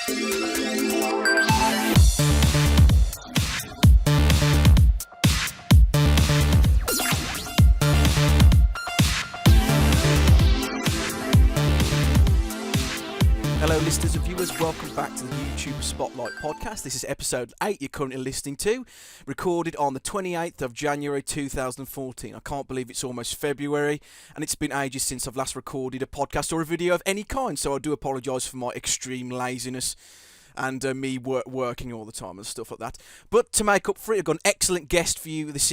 Hello listeners and viewers, welcome back to the YouTube Spotlight Podcast. This is episode 8 you're currently listening to, recorded on the 28th of January 2014. I can't believe it's almost February, and it's been ages since I've last recorded a podcast or a video of any kind, so I do apologise for my extreme laziness and me working all the time and stuff like that. But to make up for it, I've got an excellent guest for you this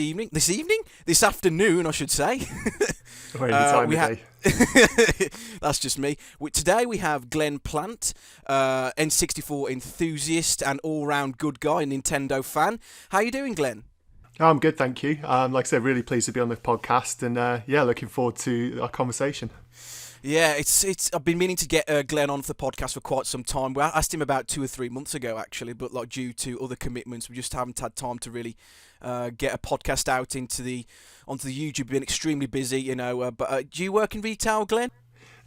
afternoon, I should say. That's just me. Today we have Glenn Plant, N64 enthusiast and all-round good guy, Nintendo fan. How you doing, Glenn? I'm good, thank you. Like I said, really pleased to be on the podcast, and looking forward to our conversation. Yeah, it's. I've been meaning to get Glenn on for the podcast for quite some time. We asked him about 2 or 3 months ago, actually, but due to other commitments, we just haven't had time to really get a podcast out onto the YouTube. We've been extremely busy, but do you work in retail, Glenn?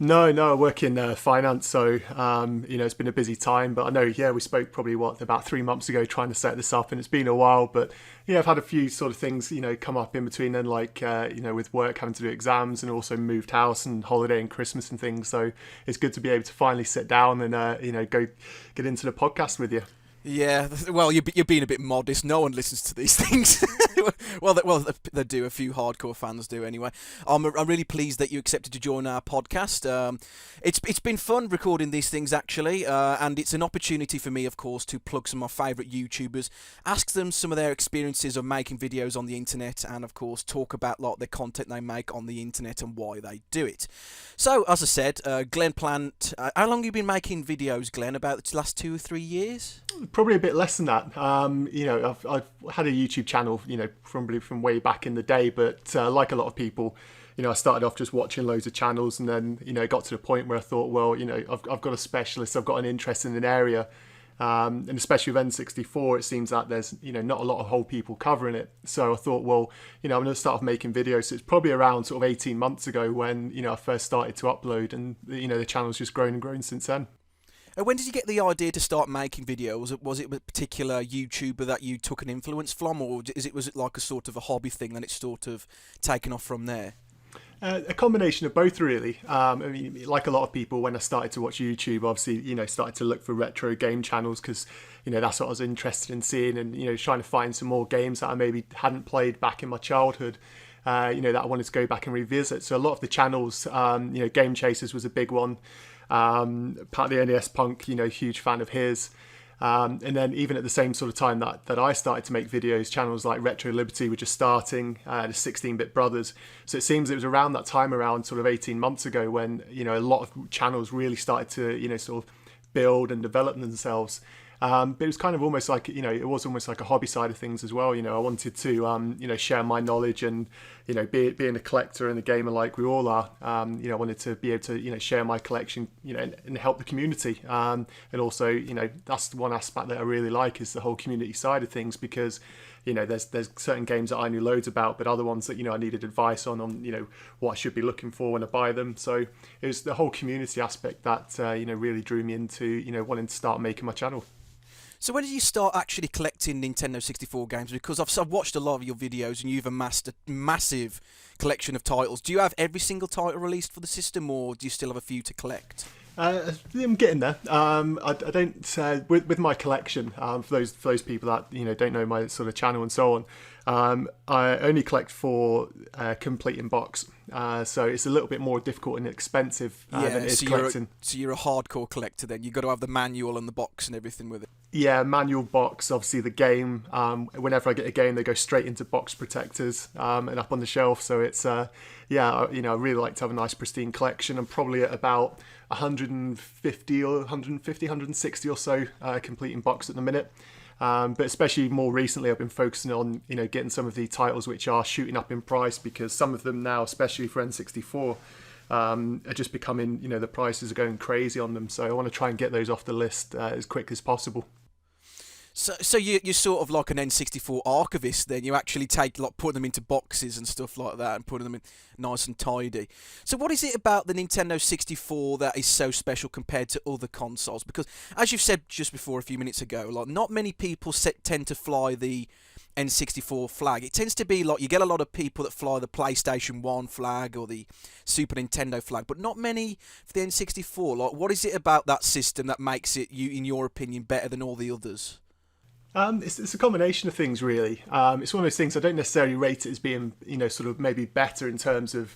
No, I work in finance, so it's been a busy time. But I know, we spoke probably about 3 months ago trying to set this up, and it's been a while. But I've had a few sort of things come up in between, and with work having to do exams, and also moved house and holiday and Christmas and things. So it's good to be able to finally sit down and go get into the podcast with you. Yeah, well, you're being a bit modest. No one listens to these things. well, they do. A few hardcore fans do, anyway. I'm really pleased that you accepted to join our podcast. It's been fun recording these things, actually, and it's an opportunity for me, of course, to plug some of my favourite YouTubers, ask them some of their experiences of making videos on the internet, and, of course, talk about the content they make on the internet and why they do it. So, as I said, Glenn Plant, how long have you been making videos, Glenn? About the last 2 or 3 years? Probably a bit less than that. I've had a YouTube channel, probably from way back in the day, but like a lot of people, I started off just watching loads of channels, and then, got to the point where I thought, well, I've got a specialist, I've got an interest in an area, and especially with N64, it seems that there's, not a lot of whole people covering it. So I thought, well, I'm going to start off making videos. So it's probably around sort of 18 months ago when, I first started to upload, and, the channel's just grown and grown since then. When did you get the idea to start making videos? Was it a particular YouTuber that you took an influence from, or was it like a sort of a hobby thing and it's sort of taken off from there? A combination of both, really. Like a lot of people, when I started to watch YouTube, obviously, started to look for retro game channels because, that's what I was interested in seeing, and, trying to find some more games that I maybe hadn't played back in my childhood. That I wanted to go back and revisit. So a lot of the channels, Game Chasers was a big one. Part of the NES Punk, huge fan of his. And then even at the same sort of time that I started to make videos, channels like Retro Liberty were just starting, the 16-bit brothers. So it seems it was around that time, around sort of 18 months ago, when, a lot of channels really started to, sort of build and develop themselves. But it was kind of almost like, it was almost like a hobby side of things as well. I wanted to, share my knowledge and, being a collector and a gamer like we all are, I wanted to be able to, share my collection, and help the community. And also, that's one aspect that I really like, is the whole community side of things, because, there's certain games that I knew loads about, but other ones that, I needed advice on, what I should be looking for when I buy them. So it was the whole community aspect that, really drew me into, wanting to start making my channel. So when did you start actually collecting Nintendo 64 games? Because I've watched a lot of your videos and you've amassed a massive collection of titles. Do you have every single title released for the system, or do you still have a few to collect? I'm getting there. I don't with my collection. For those people that don't know my sort of channel and so on. I only collect for complete in box. So it's a little bit more difficult and expensive than it is collecting. So you're a hardcore collector then. You've got to have the manual and the box and everything with it. Yeah, manual box, obviously the game. Whenever I get a game, they go straight into box protectors and up on the shelf. So it's, I really like to have a nice pristine collection. I'm probably at about 160 or so complete in box at the minute. But especially more recently, I've been focusing on, getting some of the titles which are shooting up in price, because some of them now, especially for N64, are just becoming, the prices are going crazy on them. So I want to try and get those off the list as quick as possible. So you're sort of like an N64 archivist then. You actually put them into boxes and stuff like that and put them in nice and tidy. So what is it about the Nintendo 64 that is so special compared to other consoles? Because as you've said just before a few minutes ago, like not many people tend to fly the N64 flag. It tends to be like you get a lot of people that fly the PlayStation 1 flag or the Super Nintendo flag, but not many for the N64. Like, what is it about that system that makes it, in your opinion, better than all the others? It's a combination of things, really. It's one of those things I don't necessarily rate it as being, sort of maybe better in terms of,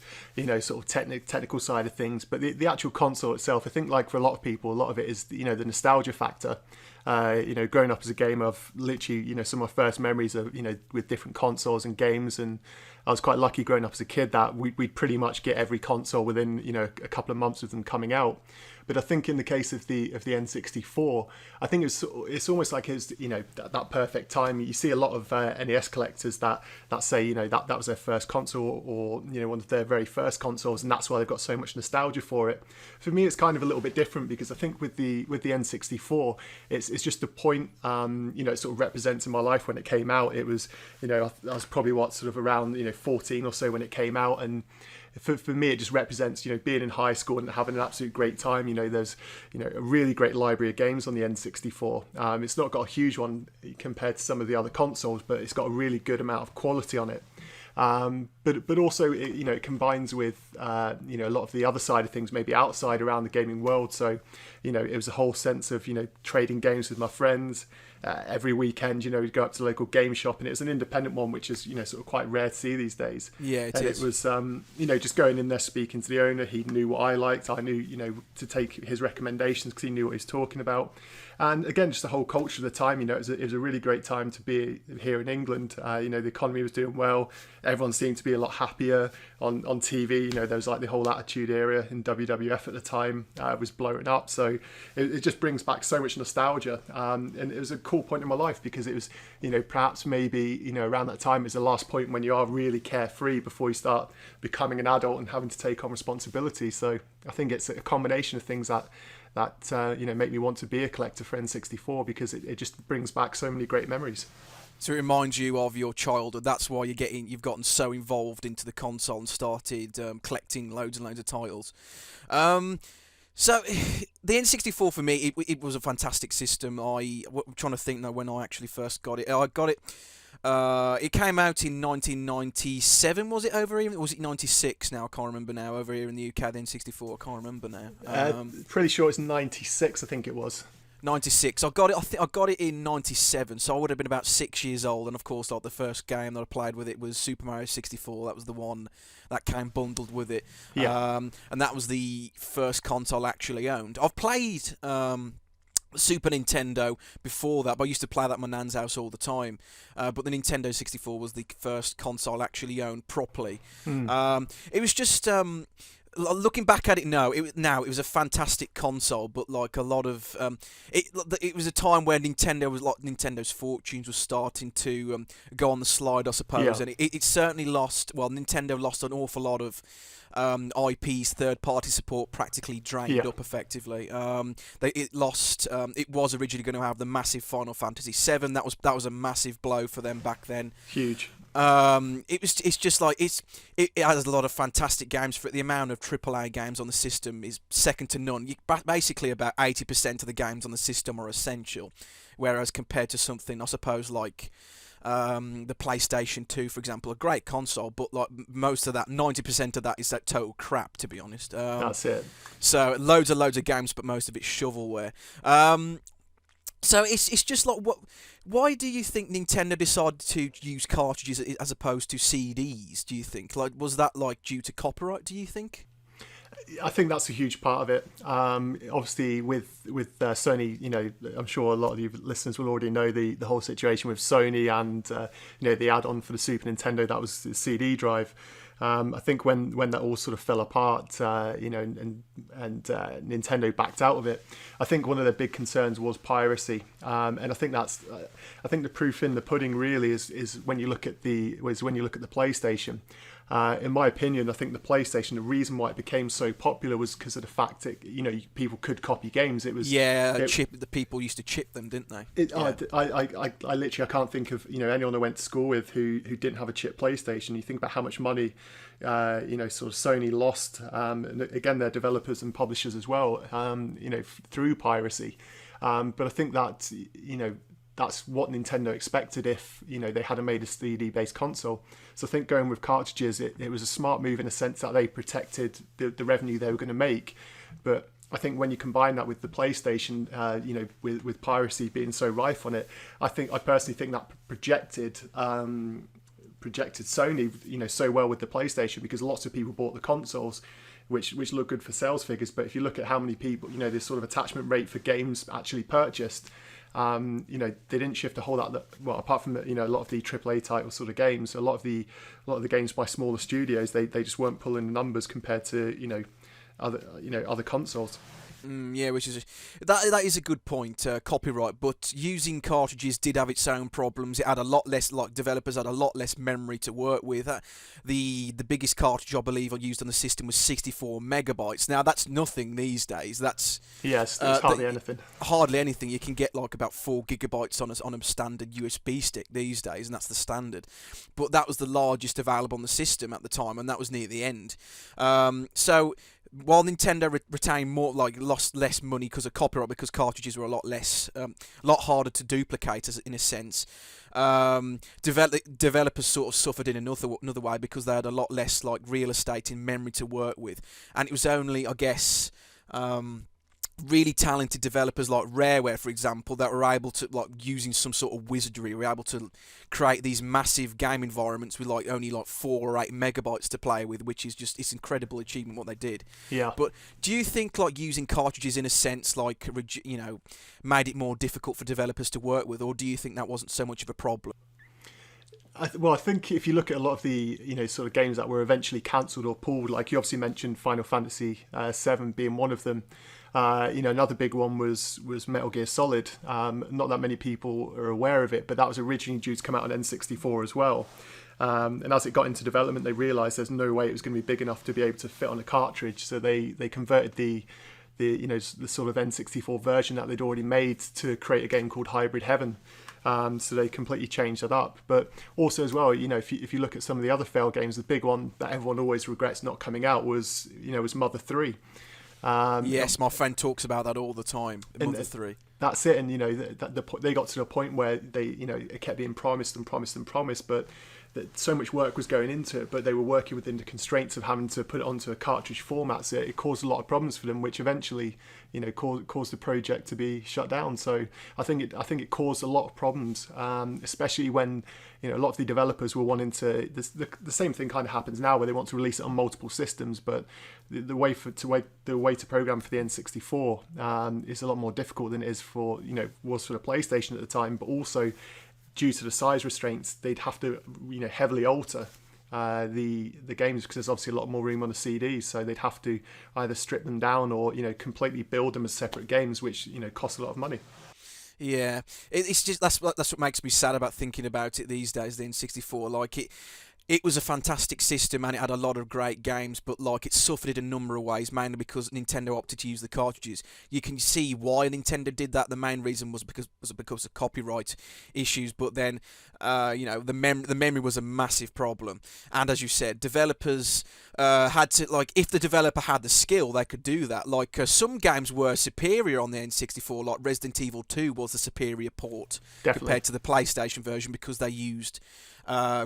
sort of technical side of things. But the actual console itself, I think, like for a lot of people, a lot of it is, the nostalgia factor. Growing up as a gamer, I've literally, some of my first memories are, with different consoles and games. And I was quite lucky growing up as a kid that we'd pretty much get every console within, a couple of months of them coming out. But I think in the case of the N64, I think it's almost like it's that perfect time. You see a lot of NES collectors that say that was their first console or one of their very first consoles, and that's why they've got so much nostalgia for it. For me, it's kind of a little bit different because I think with the N64, it's just a point it sort of represents in my life when it came out. It was I was probably sort of around 14 or so when it came out, and for me, it just represents, being in high school and having an absolute great time. There's, a really great library of games on the N64. It's not got a huge one compared to some of the other consoles, but it's got a really good amount of quality on it. But also, it combines with, a lot of the other side of things, maybe outside around the gaming world. So, it was a whole sense of, trading games with my friends. Every weekend, we'd go up to the local game shop, and it was an independent one, which is, sort of quite rare to see these days. Yeah, it is. It was, just going in there, speaking to the owner. He knew what I liked. I knew, to take his recommendations because he knew what he was talking about. And again, just the whole culture of the time, it was a really great time to be here in England. The economy was doing well. Everyone seemed to be a lot happier on TV. There was like the whole Attitude Era in WWF at the time was blowing up. So it just brings back so much nostalgia. And it was a cool point in my life because it was, perhaps maybe, around that time is the last point when you are really carefree before you start becoming an adult and having to take on responsibility. So I think it's a combination of things that make me want to be a collector for N64 because it just brings back so many great memories. So it reminds you of your childhood. That's why you've gotten so involved into the console and started collecting loads and loads of titles. So the N64 for me, it was a fantastic system. I'm trying to think now when I actually first got it. I got it. It came out in 1997, was it, over here? Or was it 96 now? I can't remember now. Over here in the UK, the N64, I can't remember now. Pretty sure it's 96, I think it was. 96. I got it. I got it in 97, so I would have been about 6 years old. And of course, like the first game that I played with it was Super Mario 64. That was the one that came bundled with it. Yeah. And that was the first console I actually owned. I've played Super Nintendo before that, but I used to play that at my nan's house all the time. But the Nintendo 64 was the first console I actually owned properly. It was just looking back at it now, it was a fantastic console, but like a lot of it was a time where Nintendo's fortunes was starting to go on the slide, I suppose, and it certainly lost. Well, Nintendo lost an awful lot of IP's third-party support, practically drained up effectively. It lost. It was originally going to have the massive Final Fantasy VII. That was a massive blow for them back then. Huge. It's just like it has a lot of fantastic games for it. The amount of AAA games on the system is second to none. Basically, about 80% of the games on the system are essential, whereas compared to something, I suppose, like the PlayStation 2, for example, a great console, but like most of that, 90% of that is that total crap, to be honest. That's it. So loads of games, but most of it's shovelware. So it's just like, why do you think Nintendo decided to use cartridges as opposed to CDs, do you think? Like, was that like due to copyright, do you think? I think that's a huge part of it. Obviously, with Sony, I'm sure a lot of you listeners will already know the whole situation with Sony and the add-on for the Super Nintendo, that was the CD drive. I think when that all sort of fell apart, and Nintendo backed out of it, I think one of their big concerns was piracy, and I think the proof in the pudding really is when you look at the PlayStation. In my opinion, I think the PlayStation, the reason why it became so popular was because of the fact that people could copy games. It was the people used to chip them, didn't they? I literally can't think of anyone I went to school with who didn't have a chip PlayStation. You think about how much money sort of Sony lost, and again their developers and publishers as well, through piracy. But I think that that's what Nintendo expected if they hadn't made a CD-based console. So I think going with cartridges, it was a smart move in a sense that they protected the revenue they were going to make. But I think when you combine that with the PlayStation, with piracy being so rife on it, I personally think that projected Sony, so well with the PlayStation, because lots of people bought the consoles, which look good for sales figures. But if you look at how many people, this sort of attachment rate for games actually purchased, they didn't shift a whole lot. Well, apart from a lot of the AAA title sort of games, a lot of the games by smaller studios, they just weren't pulling the numbers compared to other consoles. Which is that is a good point. Copyright, but using cartridges did have its own problems. It had a lot less, developers had a lot less memory to work with. The biggest cartridge I believe I used on the system was 64 megabytes. Now that's nothing these days. That's it's hardly anything. Hardly anything. You can get about 4 gigabytes on a standard USB stick these days, and that's the standard. But that was the largest available on the system at the time, and that was near the end. So while Nintendo retained more, lost less money because of copyright, because cartridges were a lot less, lot harder to duplicate, in a sense. Developers sort of suffered in another way because they had a lot less real estate in memory to work with, and it was only, I guess, really talented developers like Rareware, for example, that were able to, using some sort of wizardry, were able to create these massive game environments with only 4 or 8 megabytes to play with, which is just, it's incredible achievement what they did. Yeah. But do you think using cartridges in a sense made it more difficult for developers to work with, or do you think that wasn't so much of a problem? I think if you look at a lot of the sort of games that were eventually cancelled or pulled, like you obviously mentioned Final Fantasy VII being one of them. Another big one was Metal Gear Solid. Not that many people are aware of it, but that was originally due to come out on N64 as well. And as it got into development, they realised there's no way it was going to be big enough to be able to fit on a cartridge. So they converted the sort of N64 version that they'd already made to create a game called Hybrid Heaven. So they completely changed that up. But also as well, if you look at some of the other failed games, the big one that everyone always regrets not coming out was Mother 3. Yes, my friend talks about that all the time. Mother 3. That's it, and they got to a point where they it kept being promised, but that so much work was going into it, but they were working within the constraints of having to put it onto a cartridge format. So it caused a lot of problems for them, which eventually caused the project to be shut down. So I think it caused a lot of problems, especially when a lot of the developers were wanting to. The same thing kind of happens now, where they want to release it on multiple systems, but the way to program for the N64 is a lot more difficult than it is was for the PlayStation at the time. But also, due to the size restraints, they'd have to heavily alter the games, because there's obviously a lot more room on the CDs, so they'd have to either strip them down or completely build them as separate games, which costs a lot of money. Yeah, it's just that's what makes me sad about thinking about it these days. The N64, it was a fantastic system and it had a lot of great games, but it suffered in a number of ways, mainly because Nintendo opted to use the cartridges. You can see why Nintendo did that. The main reason was because of copyright issues, but then the memory was a massive problem. And as you said, developers had to, if the developer had the skill, they could do that. Some games were superior on the N64, like Resident Evil 2 was the superior port compared to the PlayStation version, because they used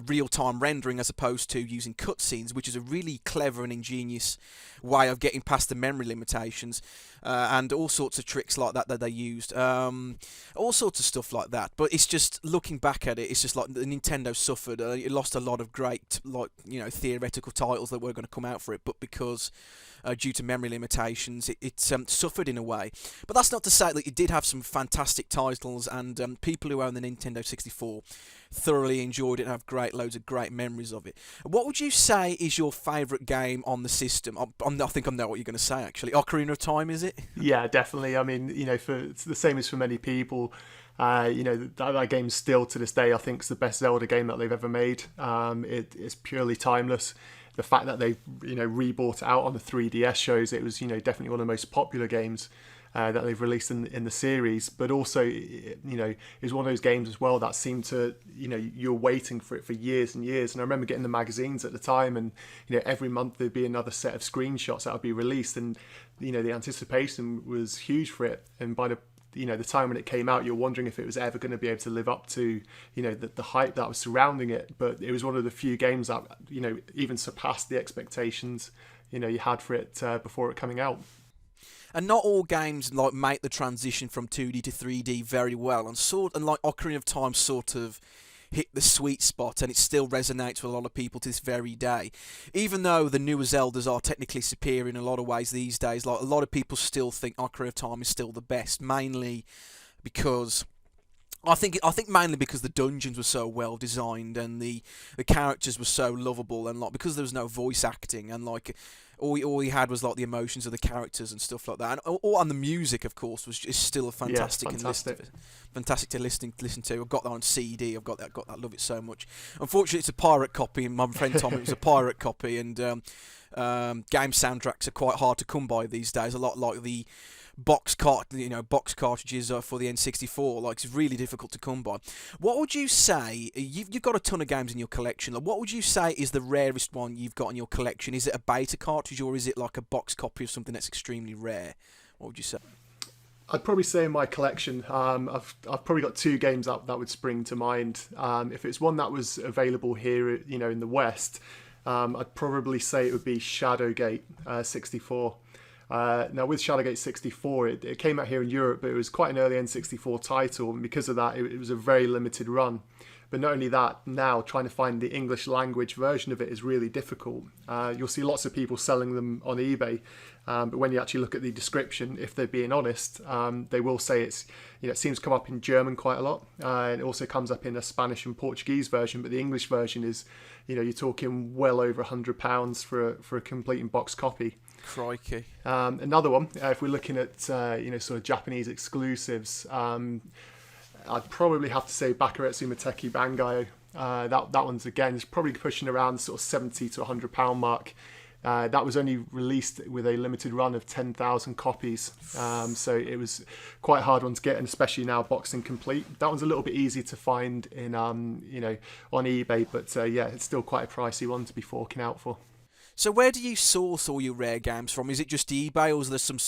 real-time rendering as opposed to using cutscenes, which is a really clever and ingenious way of getting past the memory limitations, and all sorts of tricks like that they used, all sorts of stuff like that. But it's just, looking back at it, it's just the Nintendo suffered. It lost a lot of great theoretical titles that were going to come out for it, but because due to memory limitations, it suffered in a way. But that's not to say that it did have some fantastic titles, and people who own the Nintendo 64 thoroughly enjoyed it and have loads of great memories of it. What would you say is your favourite game on the system? I think I know what you're going to say, actually. Ocarina of Time, is it? Yeah, definitely. I mean, it's the same as for many people. That game still to this day, I think, is the best Zelda game that they've ever made. It's purely timeless. The fact that they rebought it out on the 3DS shows it was definitely one of the most popular games that they've released in the series. But also, it was one of those games as well that seemed to you're waiting for it for years and years. And I remember getting the magazines at the time, and every month there'd be another set of screenshots that would be released, and the anticipation was huge for it. And by the time when it came out, you're wondering if it was ever going to be able to live up to, the hype that was surrounding it. But it was one of the few games that, even surpassed the expectations, you had for it before it coming out. And not all games make the transition from 2D to 3D very well, and like Ocarina of Time sort of hit the sweet spot, and it still resonates with a lot of people to this very day. Even though the newer Zeldas are technically superior in a lot of ways these days, like a lot of people still think Ocarina of Time is still the best, mainly because I think mainly because the dungeons were so well designed and the characters were so lovable, and because there was no voice acting, and all you had was the emotions of the characters and stuff like that, and the music, of course, is still fantastic to listen to. I've got that on CD. I've got that. Love it so much. Unfortunately, it's a pirate copy, and my friend told me it was a pirate copy. And game soundtracks are quite hard to come by these days. A lot like the box cartridges for the N64. It's really difficult to come by. What would you say? You've got a ton of games in your collection. What would you say is the rarest one you've got in your collection? Is it a beta cartridge, or is it like a box copy of something that's extremely rare? What would you say? I'd probably say in my collection, I've probably got two games that would spring to mind. If it's one that was available here, in the West, I'd probably say it would be Shadowgate 64. Now with Shadowgate 64, it came out here in Europe, but it was quite an early N64 title, and because of that, it was a very limited run. But not only that, now trying to find the English language version of it is really difficult. You'll see lots of people selling them on eBay, but when you actually look at the description, if they're being honest, they will say it seems to come up in German quite a lot, and it also comes up in a Spanish and Portuguese version, but the English version is, you're talking well over £100 for a complete in-box copy. Crikey. Another one, if we're looking at sort of Japanese exclusives, I'd probably have to say Bakuretsu Moteki Bangai. That one's again is probably pushing around sort of £70 to £100 mark. That was only released with a limited run of 10,000 copies, so it was quite a hard one to get, and especially now boxing complete. That one's a little bit easier to find in on eBay, but it's still quite a pricey one to be forking out for. So where do you source all your rare games from? Is it just eBay, or is there some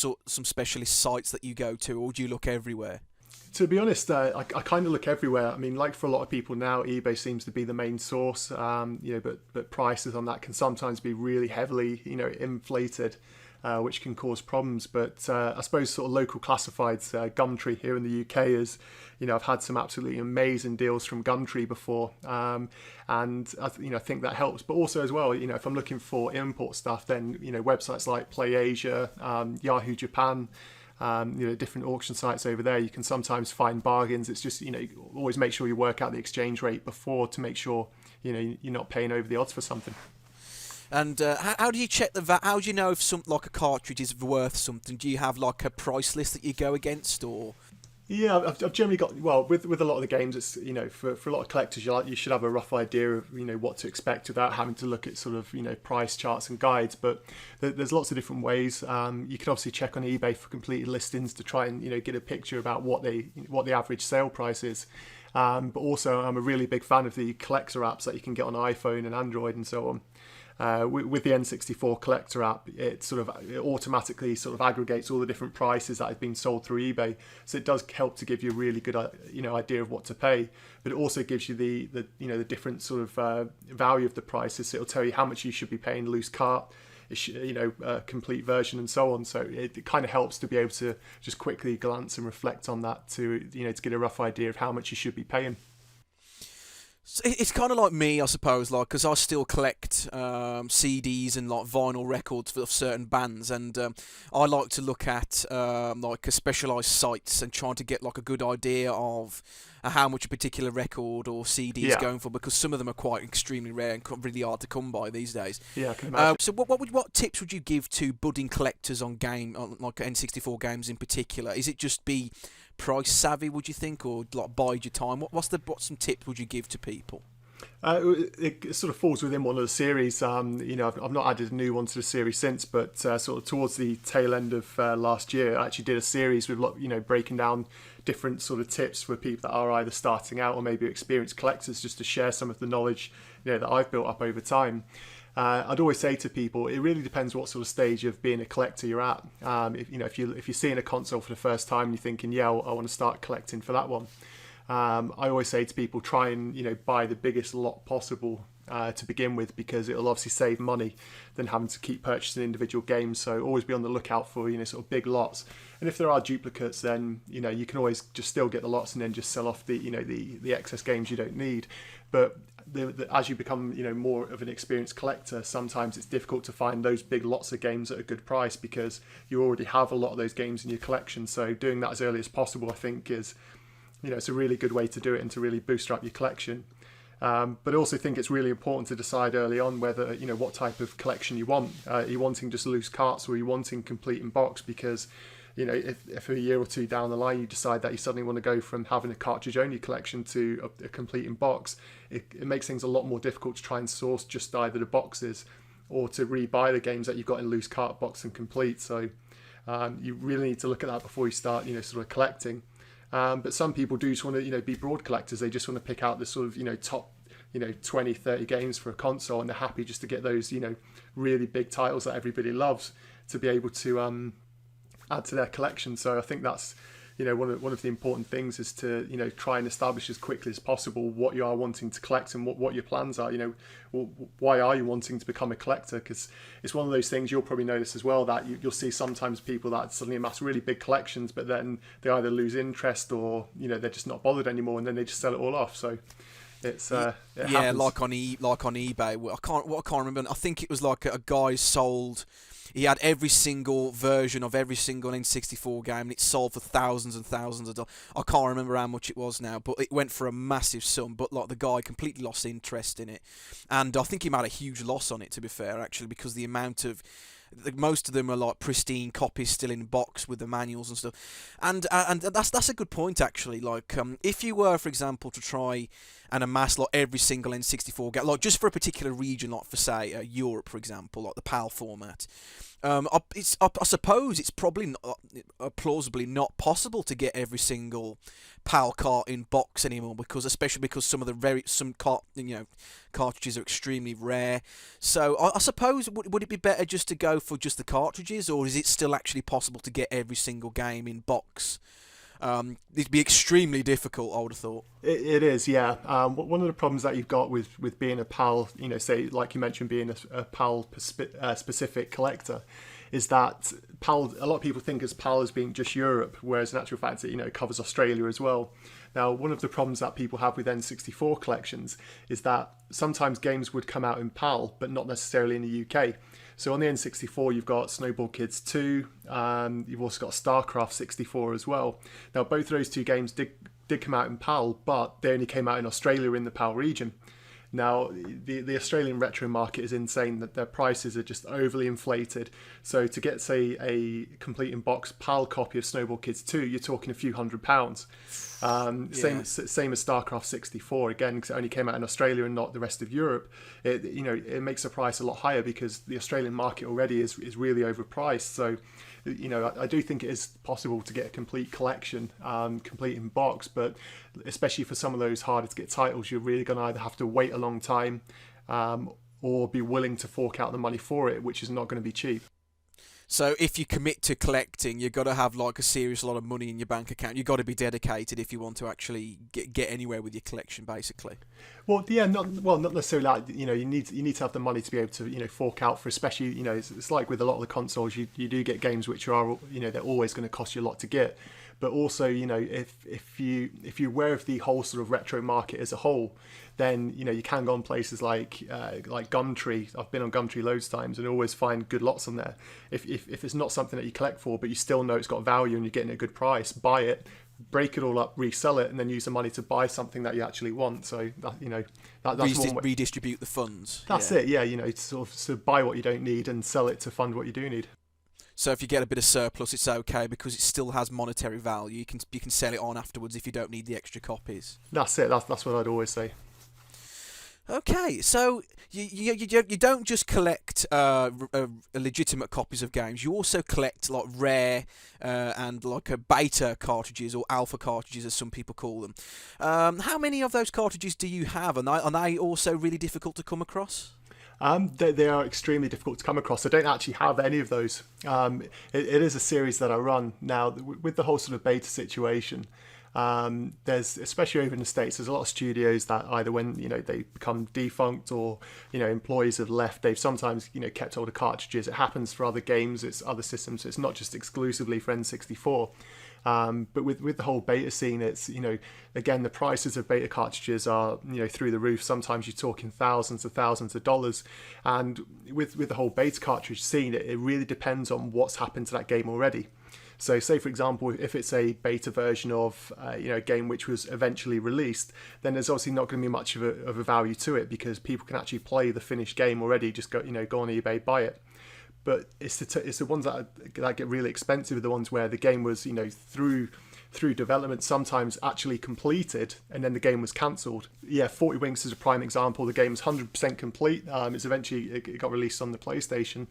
specialist sites that you go to, or do you look everywhere? To be honest, I kind of look everywhere. I mean, like for a lot of people now, eBay seems to be the main source, but prices on that can sometimes be really heavily, inflated, which can cause problems. But I suppose sort of local classifieds, Gumtree here in the UK is, I've had some absolutely amazing deals from Gumtree before, and I think that helps. But also as well, if I'm looking for import stuff, then websites like PlayAsia, Yahoo Japan. Different auction sites over there, you can sometimes find bargains. It's just always make sure you work out the exchange rate before to make sure you're not paying over the odds for something. And how do you check how do you know if a cartridge is worth something? Do you have like a price list that you go against, or? Yeah, I've generally got, with a lot of the games, it's for a lot of collectors, you should have a rough idea of what to expect without having to look at sort of price charts and guides. But there's lots of different ways. You can obviously check on eBay for completed listings to try and get a picture about what the average sale price is. But also, I'm a really big fan of the collector apps that you can get on iPhone and Android and so on. With the N64 collector app, it automatically sort of aggregates all the different prices that have been sold through eBay. So it does help to give you a really good idea of what to pay, but it also gives you the different sort of value of the prices. So it'll tell you how much you should be paying loose cart, complete version, and so on. So it kind of helps to be able to just quickly glance and reflect on that to get a rough idea of how much you should be paying. So it's kind of like me, I suppose, like because I still collect CDs and like vinyl records of certain bands, and I like to look at like a specialised sites and trying to get like a good idea of how much a particular record or CD is Yeah. going for, because some of them are quite extremely rare and really hard to come by these days. Yeah, I can imagine. So what tips would you give to budding collectors on like N64 games in particular? Is it just be price savvy, would you think, or like bide your time? What's some tips would you give to people? It sort of falls within one of the series. I've not added a new one to the series since, but sort of towards the tail end of last year, I actually did a series with breaking down different sort of tips for people that are either starting out or maybe experienced collectors, just to share some of the knowledge that I've built up over time. I'd always say to people, it really depends what sort of stage of being a collector you're at. If you're seeing a console for the first time and you're thinking, I want to start collecting for that one. I always say to people, try and buy the biggest lot possible to begin with, because it'll obviously save money than having to keep purchasing individual games. So always be on the lookout for sort of big lots. And if there are duplicates, then you can always just still get the lots and then just sell off the excess games you don't need. But as you become more of an experienced collector, sometimes it's difficult to find those big lots of games at a good price, because you already have a lot of those games in your collection. So doing that as early as possible, I think, is it's a really good way to do it and to really boost up your collection. But I also think it's really important to decide early on whether what type of collection you want. Are you wanting just loose carts, or are you wanting complete in box? Because if a year or two down the line you decide that you suddenly want to go from having a cartridge only collection to a complete in box, it makes things a lot more difficult to try and source just either the boxes or to rebuy the games that you've got in loose cart, box and complete. So you really need to look at that before you start sort of collecting. But some people do just want to be broad collectors. They just want to pick out the sort of top 20, 30 games for a console, and they're happy just to get those really big titles that everybody loves to be able to add to their collection. So I think that's one of the important things is to try and establish as quickly as possible what you are wanting to collect and what your plans are. Why are you wanting to become a collector? Because it's one of those things you'll probably notice as well, that you'll see sometimes people that suddenly amass really big collections, but then they either lose interest or they're just not bothered anymore, and then they just sell it all off. So it's it happens. like on eBay. I can't remember. I think it was like a guy sold. He had every single version of every single N64 game, and it sold for thousands and thousands of dollars. I can't remember how much it was now, but it went for a massive sum. But like the guy completely lost interest in it, and I think he made a huge loss on it, to be fair, actually, because the amount of most of them are like pristine copies still in box with the manuals and stuff, and that's a good point, actually. Like if you were, for example, to try and amass like every single N64 game, like just for a particular region, like for say Europe, for example, like the PAL format, I suppose it's probably not, plausibly not possible to get every single PAL cart in box anymore, especially because some of the cartridges are extremely rare. So I suppose would it be better just to go for just the cartridges, or is it still actually possible to get every single game in box? It'd be extremely difficult, I would have thought. It is, yeah. One of the problems that you've got with being a PAL, say, like you mentioned, being a PAL specific collector, is that PAL, a lot of people think as PAL as being just Europe, whereas in actual fact it covers Australia as well. Now, one of the problems that people have with N64 collections is that sometimes games would come out in PAL, but not necessarily in the UK. So on the N64, you've got Snowball Kids 2, you've also got StarCraft 64 as well. Now, both of those two games did come out in PAL, but they only came out in Australia in the PAL region. Now, the Australian retro market is insane, that their prices are just overly inflated. So to get, say, a complete in-box PAL copy of Snowball Kids 2, you're talking a few £100s. Same as StarCraft 64, again, because it only came out in Australia and not the rest of Europe. It makes the price a lot higher because the Australian market already is really overpriced. So I do think it is possible to get a complete collection, complete in box, but especially for some of those harder to get titles, you're really going to either have to wait a long time or be willing to fork out the money for it, which is not going to be cheap. So if you commit to collecting, you've got to have like a serious lot of money in your bank account. You've got to be dedicated if you want to actually get anywhere with your collection, basically. Well, yeah, not necessarily that. You need to have the money to be able to fork out for, especially it's like with a lot of the consoles, you do get games which are they're always going to cost you a lot to get. But also, if you're aware of the whole sort of retro market as a whole, then you can go on places like Gumtree. I've been on Gumtree loads of times and always find good lots on there. If it's not something that you collect for, but you still know it's got value and you're getting a good price, buy it, break it all up, resell it, and then use the money to buy something that you actually want. So that's one way. Redistribute the funds. That's it. Yeah, sort of buy what you don't need and sell it to fund what you do need. So if you get a bit of surplus, it's okay because it still has monetary value. You can sell it on afterwards if you don't need the extra copies. That's it. That's what I'd always say. Okay, so you don't just collect legitimate copies of games. You also collect like rare and like beta cartridges or alpha cartridges, as some people call them. How many of those cartridges do you have? And are they also really difficult to come across? They are extremely difficult to come across. I don't actually have any of those. It is a series that I run now with the whole sort of beta situation. There's, especially over in the States, there's a lot of studios that either when they become defunct or employees have left, they've sometimes kept older cartridges. It happens for other games, it's other systems, so it's not just exclusively for N64. But with the whole beta scene, it's again, the prices of beta cartridges are through the roof. Sometimes you're talking thousands of dollars, and with the whole beta cartridge scene, it really depends on what's happened to that game already. So say, for example, if it's a beta version of a game which was eventually released, then there's obviously not going to be much of a value to it because people can actually play the finished game already. Just go on eBay, buy it. But it's the ones that get really expensive, are the ones where the game was through development, sometimes actually completed, and then the game was cancelled. Yeah, 40 Winks is a prime example. The game's 100% complete. It got released on the PlayStation.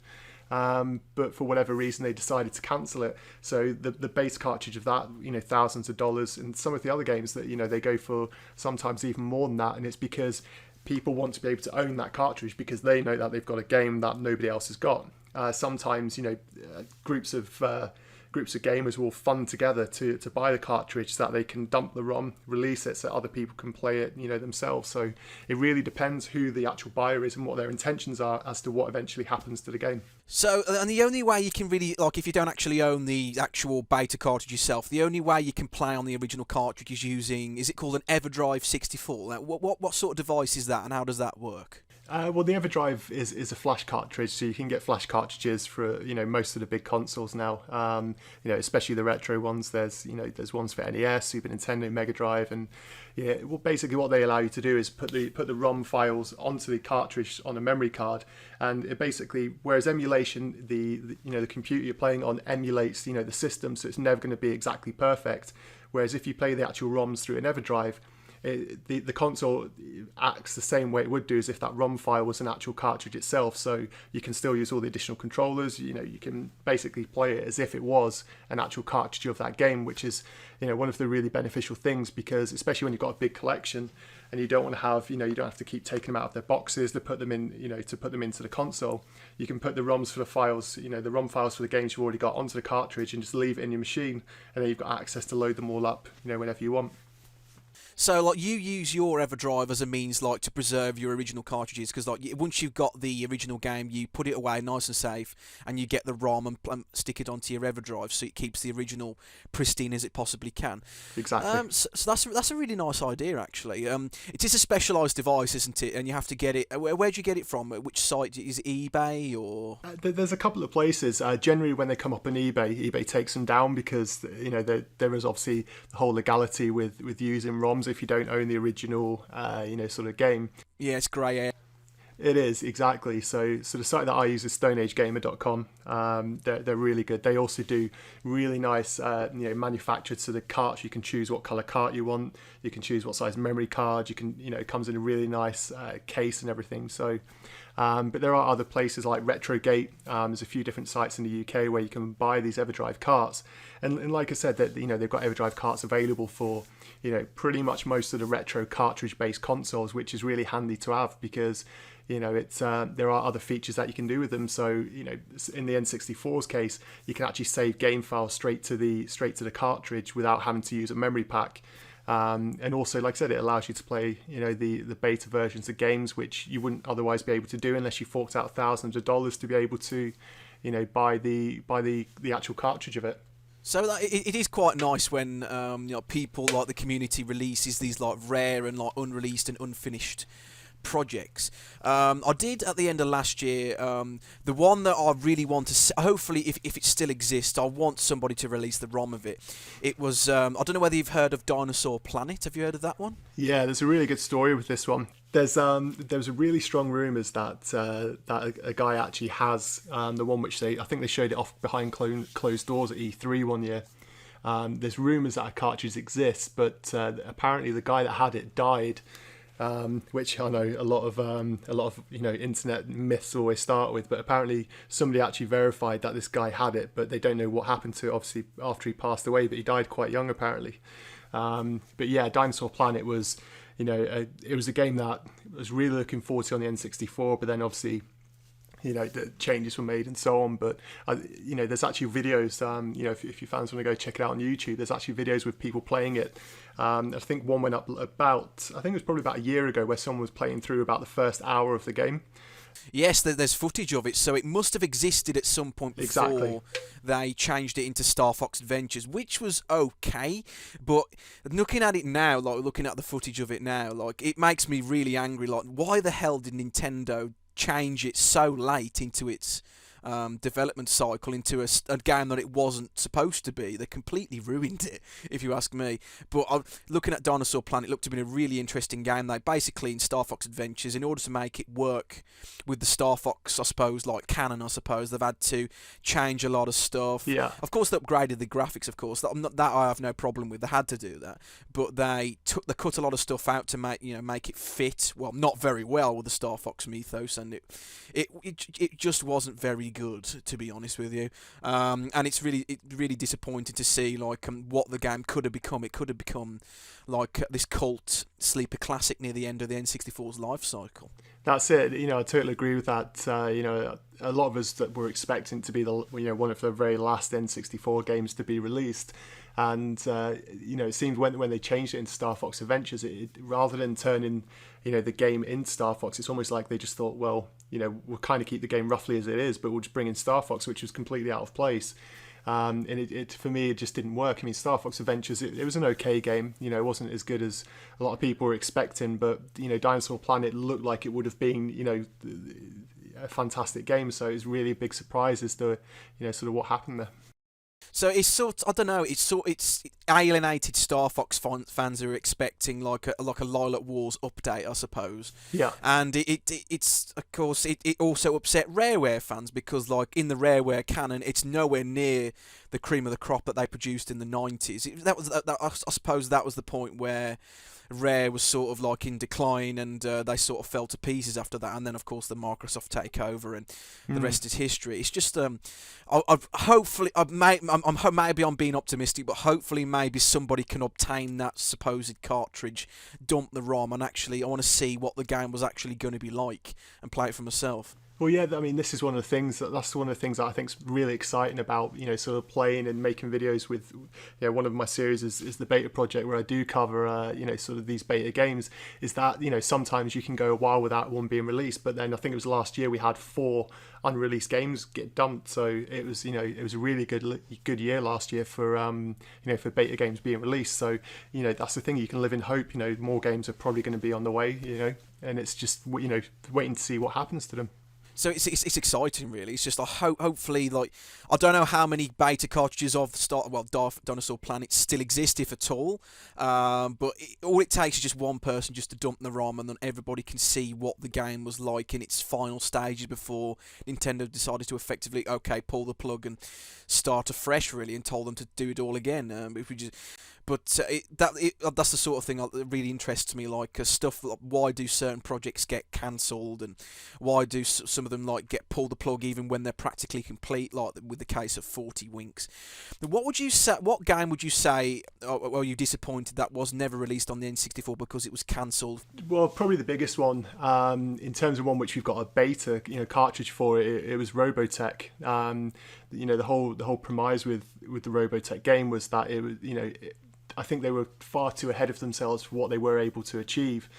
But for whatever reason they decided to cancel it, so the base cartridge of that thousands of dollars, and some of the other games that they go for sometimes even more than that, and it's because people want to be able to own that cartridge because they know that they've got a game that nobody else has got. Sometimes groups of gamers will fund together to buy the cartridge so that they can dump the ROM, release it so other people can play it themselves. So it really depends who the actual buyer is and what their intentions are as to what eventually happens to the game. So, and the only way you can really, like, if you don't actually own the actual beta cartridge yourself, the only way you can play on the original cartridge is using, is it called an EverDrive 64? Now, what sort of device is that, and how does that work? Well, the EverDrive is a flash cartridge, so you can get flash cartridges for most of the big consoles now. Especially the retro ones. There's ones for NES, Super Nintendo, Mega Drive, and basically what they allow you to do is put the ROM files onto the cartridge on a memory card, and it basically, whereas emulation, the computer you're playing on emulates the system, so it's never going to be exactly perfect. Whereas if you play the actual ROMs through an EverDrive, the console acts the same way it would do as if that ROM file was an actual cartridge itself. So you can still use all the additional controllers. You can basically play it as if it was an actual cartridge of that game, which is one of the really beneficial things, because especially when you've got a big collection and you don't want to have you don't have to keep taking them out of their boxes to put them in to put them into the console. You can put the ROMs for the files, the ROM files for the games you've already got onto the cartridge and just leave it in your machine, and then you've got access to load them all up whenever you want. So, like, you use your EverDrive as a means, like, to preserve your original cartridges, because, like, once you've got the original game, you put it away nice and safe, and you get the ROM and stick it onto your EverDrive, so it keeps the original pristine as it possibly can. Exactly. So that's a really nice idea, actually. It is a specialised device, isn't it? And you have to get it. Where'd you get it from? Which site? Is it eBay or? There's a couple of places. Generally, when they come up on eBay takes them down because there is obviously the whole legality with using ROMs if you don't own the original sort of game. Yeah, it's grey area. It is, exactly. So the site that I use is stoneagegamer.com. They're really good. They also do really nice manufactured sort of carts. You can choose what color cart you want. You can choose what size memory card. You can it comes in a really nice case and everything. So but there are other places like Retrogate. There's a few different sites in the UK where you can buy these EverDrive carts, and like I said, that they've got EverDrive carts available for pretty much most of the retro cartridge based consoles, which is really handy to have because it's there are other features that you can do with them. So in the N64's case, you can actually save game files straight to the cartridge without having to use a memory pack. And also, like I said, it allows you to play the beta versions of games which you wouldn't otherwise be able to do unless you forked out thousands of dollars to be able to buy the actual cartridge of it. So it is quite nice when people like the community releases these like rare and like unreleased and unfinished projects. I did at the end of last year. The one that I really want to see, hopefully if it still exists, I want somebody to release the ROM of it. It was I don't know whether you've heard of Dinosaur Planet. Have you heard of that one? Yeah, there's a really good story with this one. There was a really strong rumours that a guy actually has the one which I think they showed it off behind closed doors at E3 one year. There's rumours that a cartridge exists, but apparently the guy that had it died. Which I know a lot of internet myths always start with, but apparently somebody actually verified that this guy had it, but they don't know what happened to it obviously after he passed away, but he died quite young apparently. But yeah, Dinosaur Planet was, it was a game that I was really looking forward to on the N64, but then obviously the changes were made and so on. But there's actually videos, if you fans want to go check it out on YouTube, there's actually videos with people playing it. I think one went up I think it was probably about a year ago, where someone was playing through about the first hour of the game. Yes, there's footage of it, so it must have existed at some point before they changed it into Star Fox Adventures, which was okay. But looking at it now, like looking at the footage of it now, like it makes me really angry. Like, why the hell did Nintendo change it so late into its development cycle, into a game that it wasn't supposed to be? They completely ruined it, if you ask me. But looking at Dinosaur Planet, it looked to be a really interesting game. They basically, in Star Fox Adventures, in order to make it work with the Star Fox, I suppose, like canon, I suppose, they've had to change a lot of stuff. Yeah. Of course, they upgraded the graphics, of course. That I have no problem with. They had to do that. But they cut a lot of stuff out to make it fit, well, not very well with the Star Fox mythos, and it just wasn't very good, to be honest with you. And it's really disappointing to see like what the game could have become. It could have become like this cult sleeper classic near the end of the N64's life cycle. That's it. I totally agree with that. A lot of us that were expecting to be one of the very last N64 games to be released, and it seemed when they changed it into Star Fox Adventures, it rather than turning the game in Star Fox, it's almost like they just thought, well, we'll kind of keep the game roughly as it is, but we'll just bring in Star Fox, which was completely out of place. And it for me, it just didn't work. I mean, Star Fox Adventures, it was an okay game. It wasn't as good as a lot of people were expecting, but Dinosaur Planet looked like it would have been a fantastic game. So it was really a big surprise as to sort of what happened there. So it's I don't know, it's alienated Star Fox fans who are expecting like a Lilac Wars update, I suppose. Yeah. And it's of course it also upset Rareware fans, because like in the Rareware canon, it's nowhere near the cream of the crop that they produced in the 90s. I suppose that was the point where Rare was sort of like in decline, and they sort of fell to pieces after that. And then of course the Microsoft takeover, and the rest is history. It's just maybe I'm being optimistic, but hopefully maybe somebody can obtain that supposed cartridge, dump the ROM, and actually I want to see what the game was actually going to be like and play it for myself. Well, yeah, I mean, this is one of the things that I think is really exciting about, sort of playing and making videos with, one of my series is the beta project, where I do cover, sort of these beta games, is that, sometimes you can go a while without one being released, but then I think it was last year we had 4 unreleased games get dumped. So it was, it was a really good year last year for, for beta games being released. So, that's the thing, you can live in hope, more games are probably going to be on the way, and it's just, waiting to see what happens to them. So it's exciting, really. It's just hopefully, like, I don't know how many beta cartridges of Dinosaur Planet still exist, if at all. But all it takes is just one person just to dump the ROM, and then everybody can see what the game was like in its final stages before Nintendo decided to effectively pull the plug and start afresh, really, and told them to do it all again. That's the sort of thing that really interests me, like stuff like why do certain projects get cancelled, and why do some of them like get pulled the plug even when they're practically complete, like with the case of 40 Winks. What would you say? What game would you say? Are you disappointed that was never released on the N64 because it was cancelled? Well, probably the biggest one, in terms of one which we've got a beta, cartridge for it was Robotech. The whole premise with the Robotech game was that it was, I think they were far too ahead of themselves for what they were able to achieve.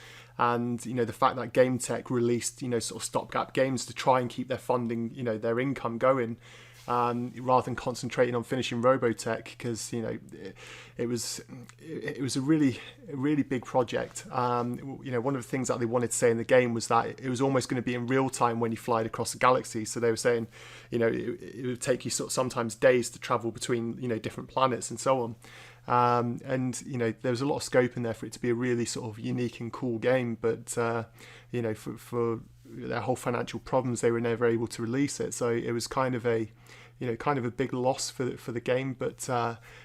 And, the fact that Game Tech released, sort of stopgap games to try and keep their funding, their income going, rather than concentrating on finishing Robotech, because it was a really big project. One of the things that they wanted to say in the game was that it was almost going to be in real time when you fly across the galaxy. So they were saying, it would take you sometimes days to travel between different planets and so on. And there was a lot of scope in there for it to be a really sort of unique and cool game, but for their whole financial problems, they were never able to release it. So it was kind of a big loss for the game. But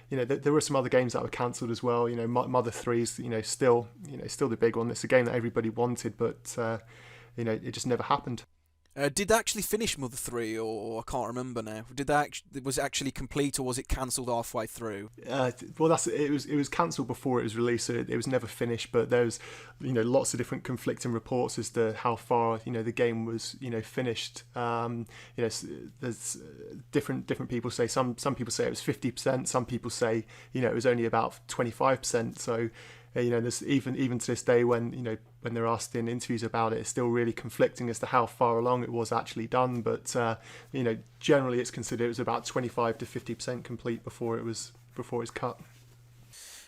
there were some other games that were cancelled as well. Mother 3's still the big one. It's a game that everybody wanted, but it just never happened. Did they actually finish Mother 3, or I can't remember now? Was it actually complete, or was it cancelled halfway through? It was cancelled before it was released, so it was never finished. But there was lots of different conflicting reports as to how far the game was finished. There's different people say some people say it was 50%. Some people say it was only about 25%. So. There's even to this day when they're asked in interviews about it, it's still really conflicting as to how far along it was actually done. But generally it's considered it was about 25 to 50% complete before it's cut.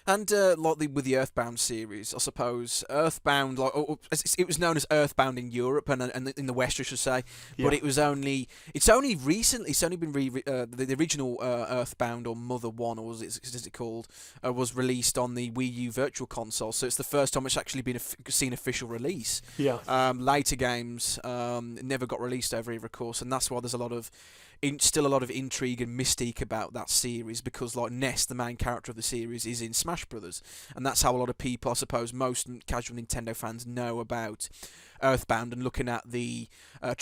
And with the Earthbound series, I suppose Earthbound, it was known as Earthbound in Europe and in the West, I should say. But it's only recently. It's only been the original Earthbound, or Mother 1, or is it called, was released on the Wii U Virtual Console. So it's the first time it's actually been seen official release. Yeah. Later games never got released over here, of course, and that's why there's still a lot of intrigue and mystique about that series, because Ness, the main character of the series, is in Smash Brothers, and that's how a lot of people, I suppose most casual Nintendo fans, know about Earthbound. And looking at the I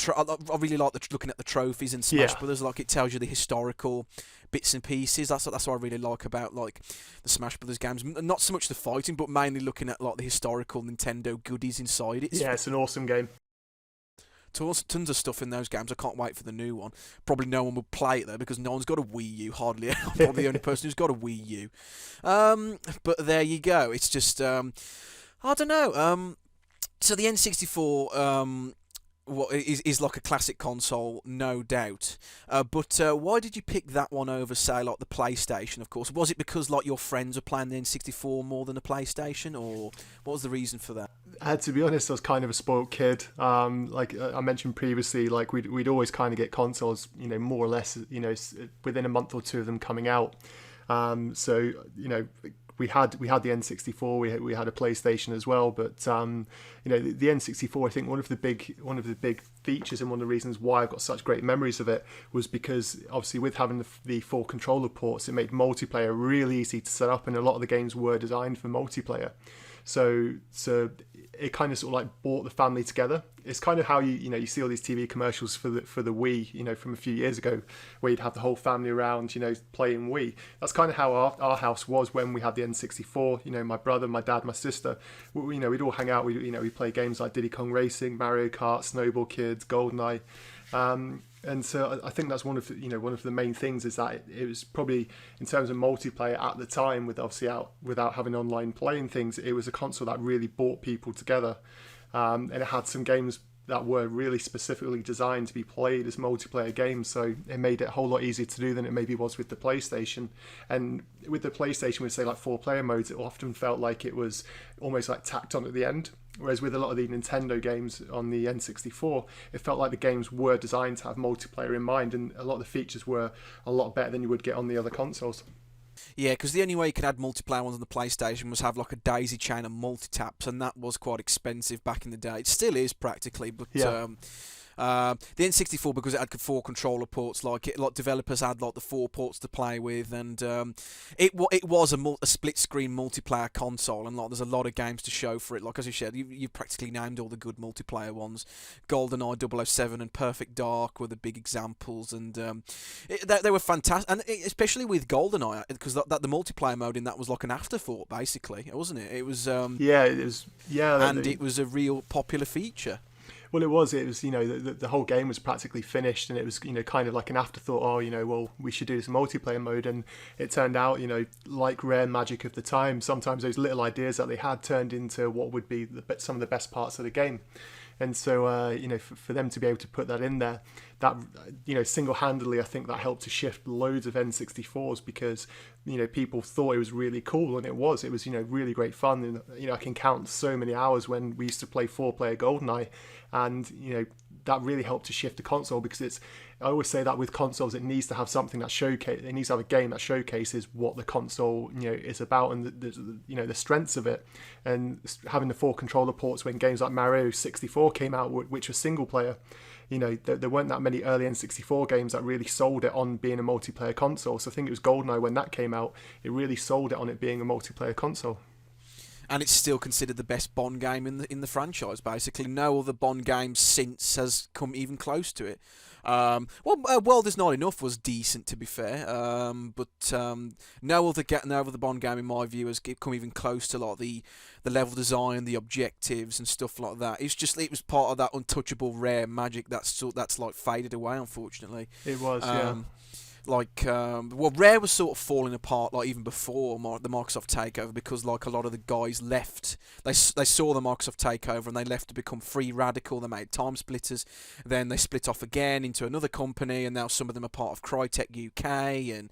really like looking at the trophies in Smash Brothers. It tells you the historical bits and pieces. That's what I really like about the Smash Brothers games. Not so much the fighting, but mainly looking at the historical Nintendo goodies inside it. It's an awesome game. Tons of stuff in those games. I can't wait for the new one. Probably no one will play it though, because no one's got a Wii U. Hardly. I'm probably the only person who's got a Wii U. But there you go. It's just I don't know. So the N64 is like a classic console, no doubt. But why did you pick that one over, say, the PlayStation? Of course, was it because your friends were playing the N64 more than the PlayStation, or what was the reason for that? To be honest, I was kind of a spoiled kid. Like I mentioned previously, we'd always kind of get consoles, more or less, within a month or two of them coming out. So we had the N64, we had a PlayStation as well, but the N64, I think one of the big features and one of the reasons why I've got such great memories of it was because obviously with having the 4 controller ports, it made multiplayer really easy to set up, and a lot of the games were designed for multiplayer. So it kind of sort of brought the family together. It's kind of how you see all these TV commercials for the Wii, from a few years ago, where you'd have the whole family around, playing Wii. That's kind of how our house was when we had the N64. My brother, my dad, my sister, we'd all hang out. We'd play games like Diddy Kong Racing, Mario Kart, Snowball Kids, GoldenEye. And so I think that's one of the main things is that it was probably, in terms of multiplayer at the time, without having online playing things, it was a console that really brought people together, and it had some games that were really specifically designed to be played as multiplayer games, so it made it a whole lot easier to do than it maybe was with the PlayStation. And with the PlayStation, with say 4-player modes, it often felt like it was almost tacked on at the end. Whereas with a lot of the Nintendo games on the N64, it felt like the games were designed to have multiplayer in mind, and a lot of the features were a lot better than you would get on the other consoles. Yeah, because the only way you could add multiplayer ones on the PlayStation was have a daisy chain of multi-taps, and that was quite expensive back in the day. It still is practically, but the N64, because it had 4 controller ports, developers had the 4 ports to play with, and it was a split screen multiplayer console, and there's a lot of games to show for it. As you said, you've practically named all the good multiplayer ones. GoldenEye 007 and Perfect Dark were the big examples, and they were fantastic, and especially with GoldenEye, because the multiplayer mode in that was an afterthought, basically, wasn't it? It was it was, and it was a real popular feature. Well, it was, the whole game was practically finished, and it was, kind of like an afterthought, well, we should do this multiplayer mode, and it turned out, like rare magic of the time, sometimes those little ideas that they had turned into what would be some of the best parts of the game. And so for them to be able to put that in there, that single-handedly, I think that helped to shift loads of N64s, because people thought it was really cool, and it was really great fun. And I can count so many hours when we used to play 4-player GoldenEye, and that really helped to shift the console, because I always say that with consoles, it needs to have something that it needs to have a game that showcases what the console is about, and the strengths of it. And having the 4 controller ports when games like Mario 64 came out, which was single player, there weren't that many early N64 games that really sold it on being a multiplayer console. So I think it was GoldenEye, when that came out, it really sold it on it being a multiplayer console. And it's still considered the best Bond game in the franchise. Basically, no other Bond game since has come even close to it. World Is Not Enough was decent, to be fair, but no other Bond game in my view has come even close to like the level design, the objectives, and stuff like that. It was part of that untouchable rare magic that's like faded away, unfortunately. It was, yeah. Rare was sort of falling apart like even before the Microsoft takeover, because like a lot of the guys left. They saw the Microsoft takeover and they left to become free radical. They made Time Splitters, then they split off again into another company, and now some of them are part of Crytek UK and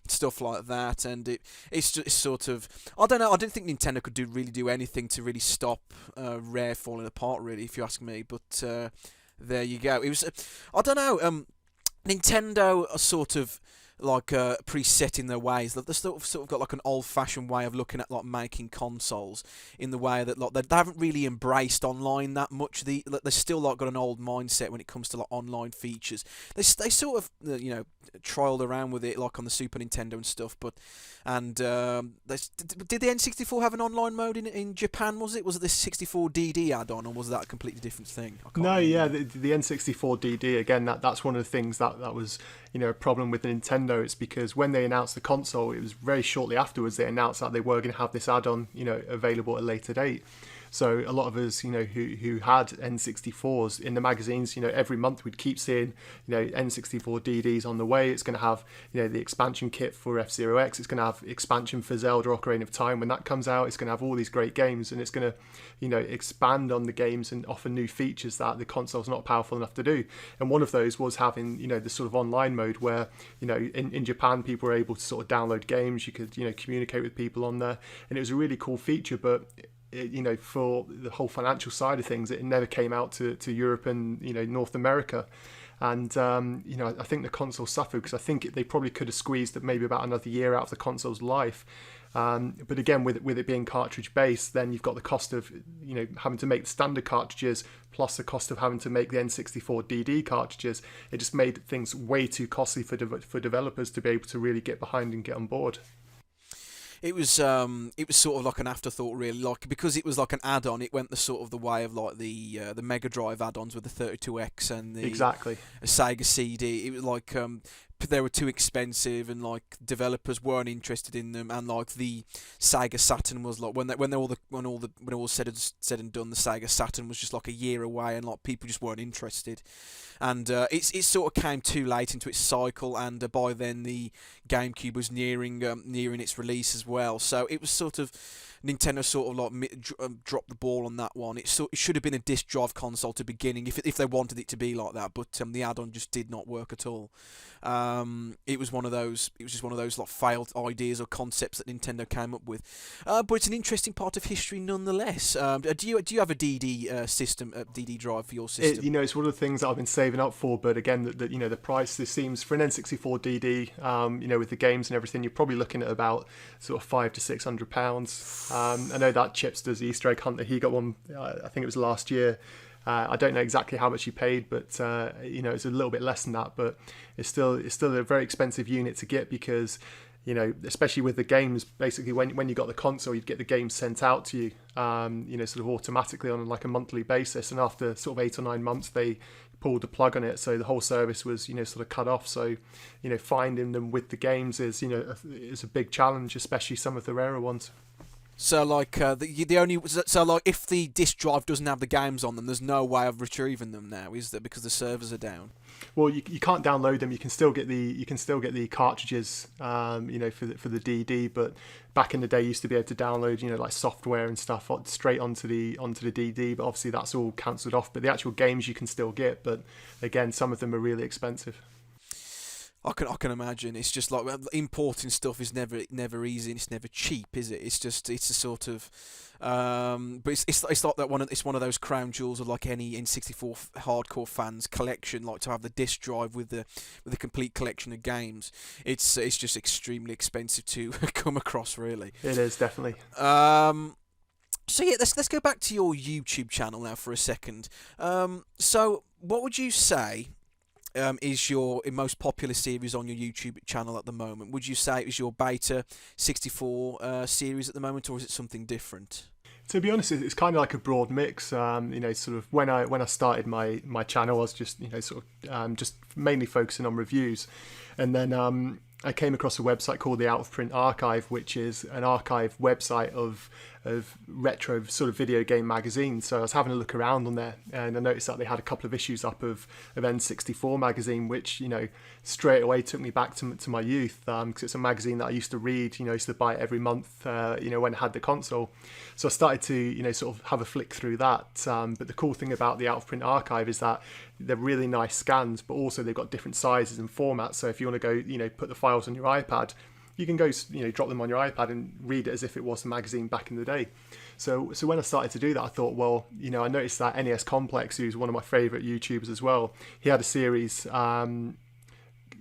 stuff like that. And it's sort of, I don't know. I didn't think Nintendo could really do anything to really stop Rare falling apart, really, if you ask me. But there you go. It was I don't know. Nintendo are sort of like preset in their ways. They've sort of got like an old-fashioned way of looking at like making consoles, in the way that like they haven't really embraced online that much. They still like got an old mindset when it comes to like online features. They sort of trialed around with it like on the Super Nintendo and stuff. Did the N64 have an online mode in Japan? Was it the 64DD add-on, or was that a completely different thing? No, yeah, the N64DD, again, that's one of the things that was a problem with Nintendo. It's because when they announced the console, it was very shortly afterwards they announced that they were going to have this add-on available at a later date. So a lot of us, who had N64s in the magazines, every month we'd keep seeing, N64 DDs on the way. It's going to have, the expansion kit for F-Zero X. It's going to have expansion for Zelda Ocarina of Time when that comes out. It's going to have all these great games, and it's going to, expand on the games and offer new features that the console's not powerful enough to do. And one of those was having, the sort of online mode where, in Japan, people were able to sort of download games. You could, communicate with people on there, and it was a really cool feature, but for the whole financial side of things, it never came out to Europe and North America. And I think the console suffered, because I think they probably could have squeezed maybe about another year out of the console's life. But again, with it being cartridge based, then you've got the cost of having to make the standard cartridges plus the cost of having to make the N64 DD cartridges. It just made things way too costly for developers to be able to really get behind and get on board. It was sort of like an afterthought, really, like, because it was like an add-on. It went the way of like the Mega Drive add-ons with the 32X and the exactly Sega CD. It was like they were too expensive, and like developers weren't interested in them, and like the Sega Saturn was like when it all said and done, the Sega Saturn was just like a year away, and like people just weren't interested. And it sort of came too late into its cycle, and by then the GameCube was nearing its release as well. So it was sort of Nintendo sort of like dropped the ball on that one. It should have been a disc drive console to beginning if they wanted it to be like that, but the add-on just did not work at all. It was just one of those like failed ideas or concepts that Nintendo came up with. But it's an interesting part of history nonetheless. Do you have a DD system, a DD drive for your system? It's one of the things that I've been saving up for. But again, the price, this seems for an N64 DD, with the games and everything, you're probably looking at about sort of £500 to £600. I know that Chips does the Easter egg hunt. He got one, I think it was last year. I don't know exactly how much he paid, but it's a little bit less than that. But it's still a very expensive unit to get, because especially with the games, basically when you got the console, you'd get the games sent out to you, sort of automatically on like a monthly basis. And after sort of 8 or 9 months, they pulled the plug on it, so the whole service was sort of cut off. So finding them with the games is a big challenge, especially some of the rarer ones. So like the only so like if the disk drive doesn't have the games on them, there's no way of retrieving them now, is there? Because the servers are down. Well, you can't download them. You can still get the cartridges, for the DD. But back in the day, you used to be able to download, like software and stuff straight onto the DD. But obviously, that's all cancelled off. But the actual games you can still get. But again, some of them are really expensive. I can imagine. It's just like importing stuff is never easy and it's never cheap, is it? It's a sort of, but it's like that one. It's one of those crown jewels of like any N64 hardcore fans collection, like to have the disc drive with the complete collection of games. It's just extremely expensive to come across, really. It is definitely. So yeah, let's go back to your YouTube channel now for a second. So what would you say? Is your most popular series on your YouTube channel at the moment? Would you say it was your Beta 64 series at the moment, or is it something different? To be honest, it's kind of like a broad mix. Sort of when I started my channel, I was just just mainly focusing on reviews, and then I came across a website called the Out of Print Archive, which is an archive website of retro sort of video game magazines. So I was having a look around on there, and I noticed that they had a couple of issues up of N64 magazine, which straight away took me back to my youth, because it's a magazine that I used to read. I used to buy it every month, when I had the console. So I started to sort of have a flick through that. But the cool thing about the Out of Print Archive is that they're really nice scans, but also they've got different sizes and formats. So if you want to go, put the files on your iPad, you can go, drop them on your iPad and read it as if it was a magazine back in the day. So when I started to do that, I thought, well, I noticed that NES Complex, who's one of my favourite YouTubers as well, he had a series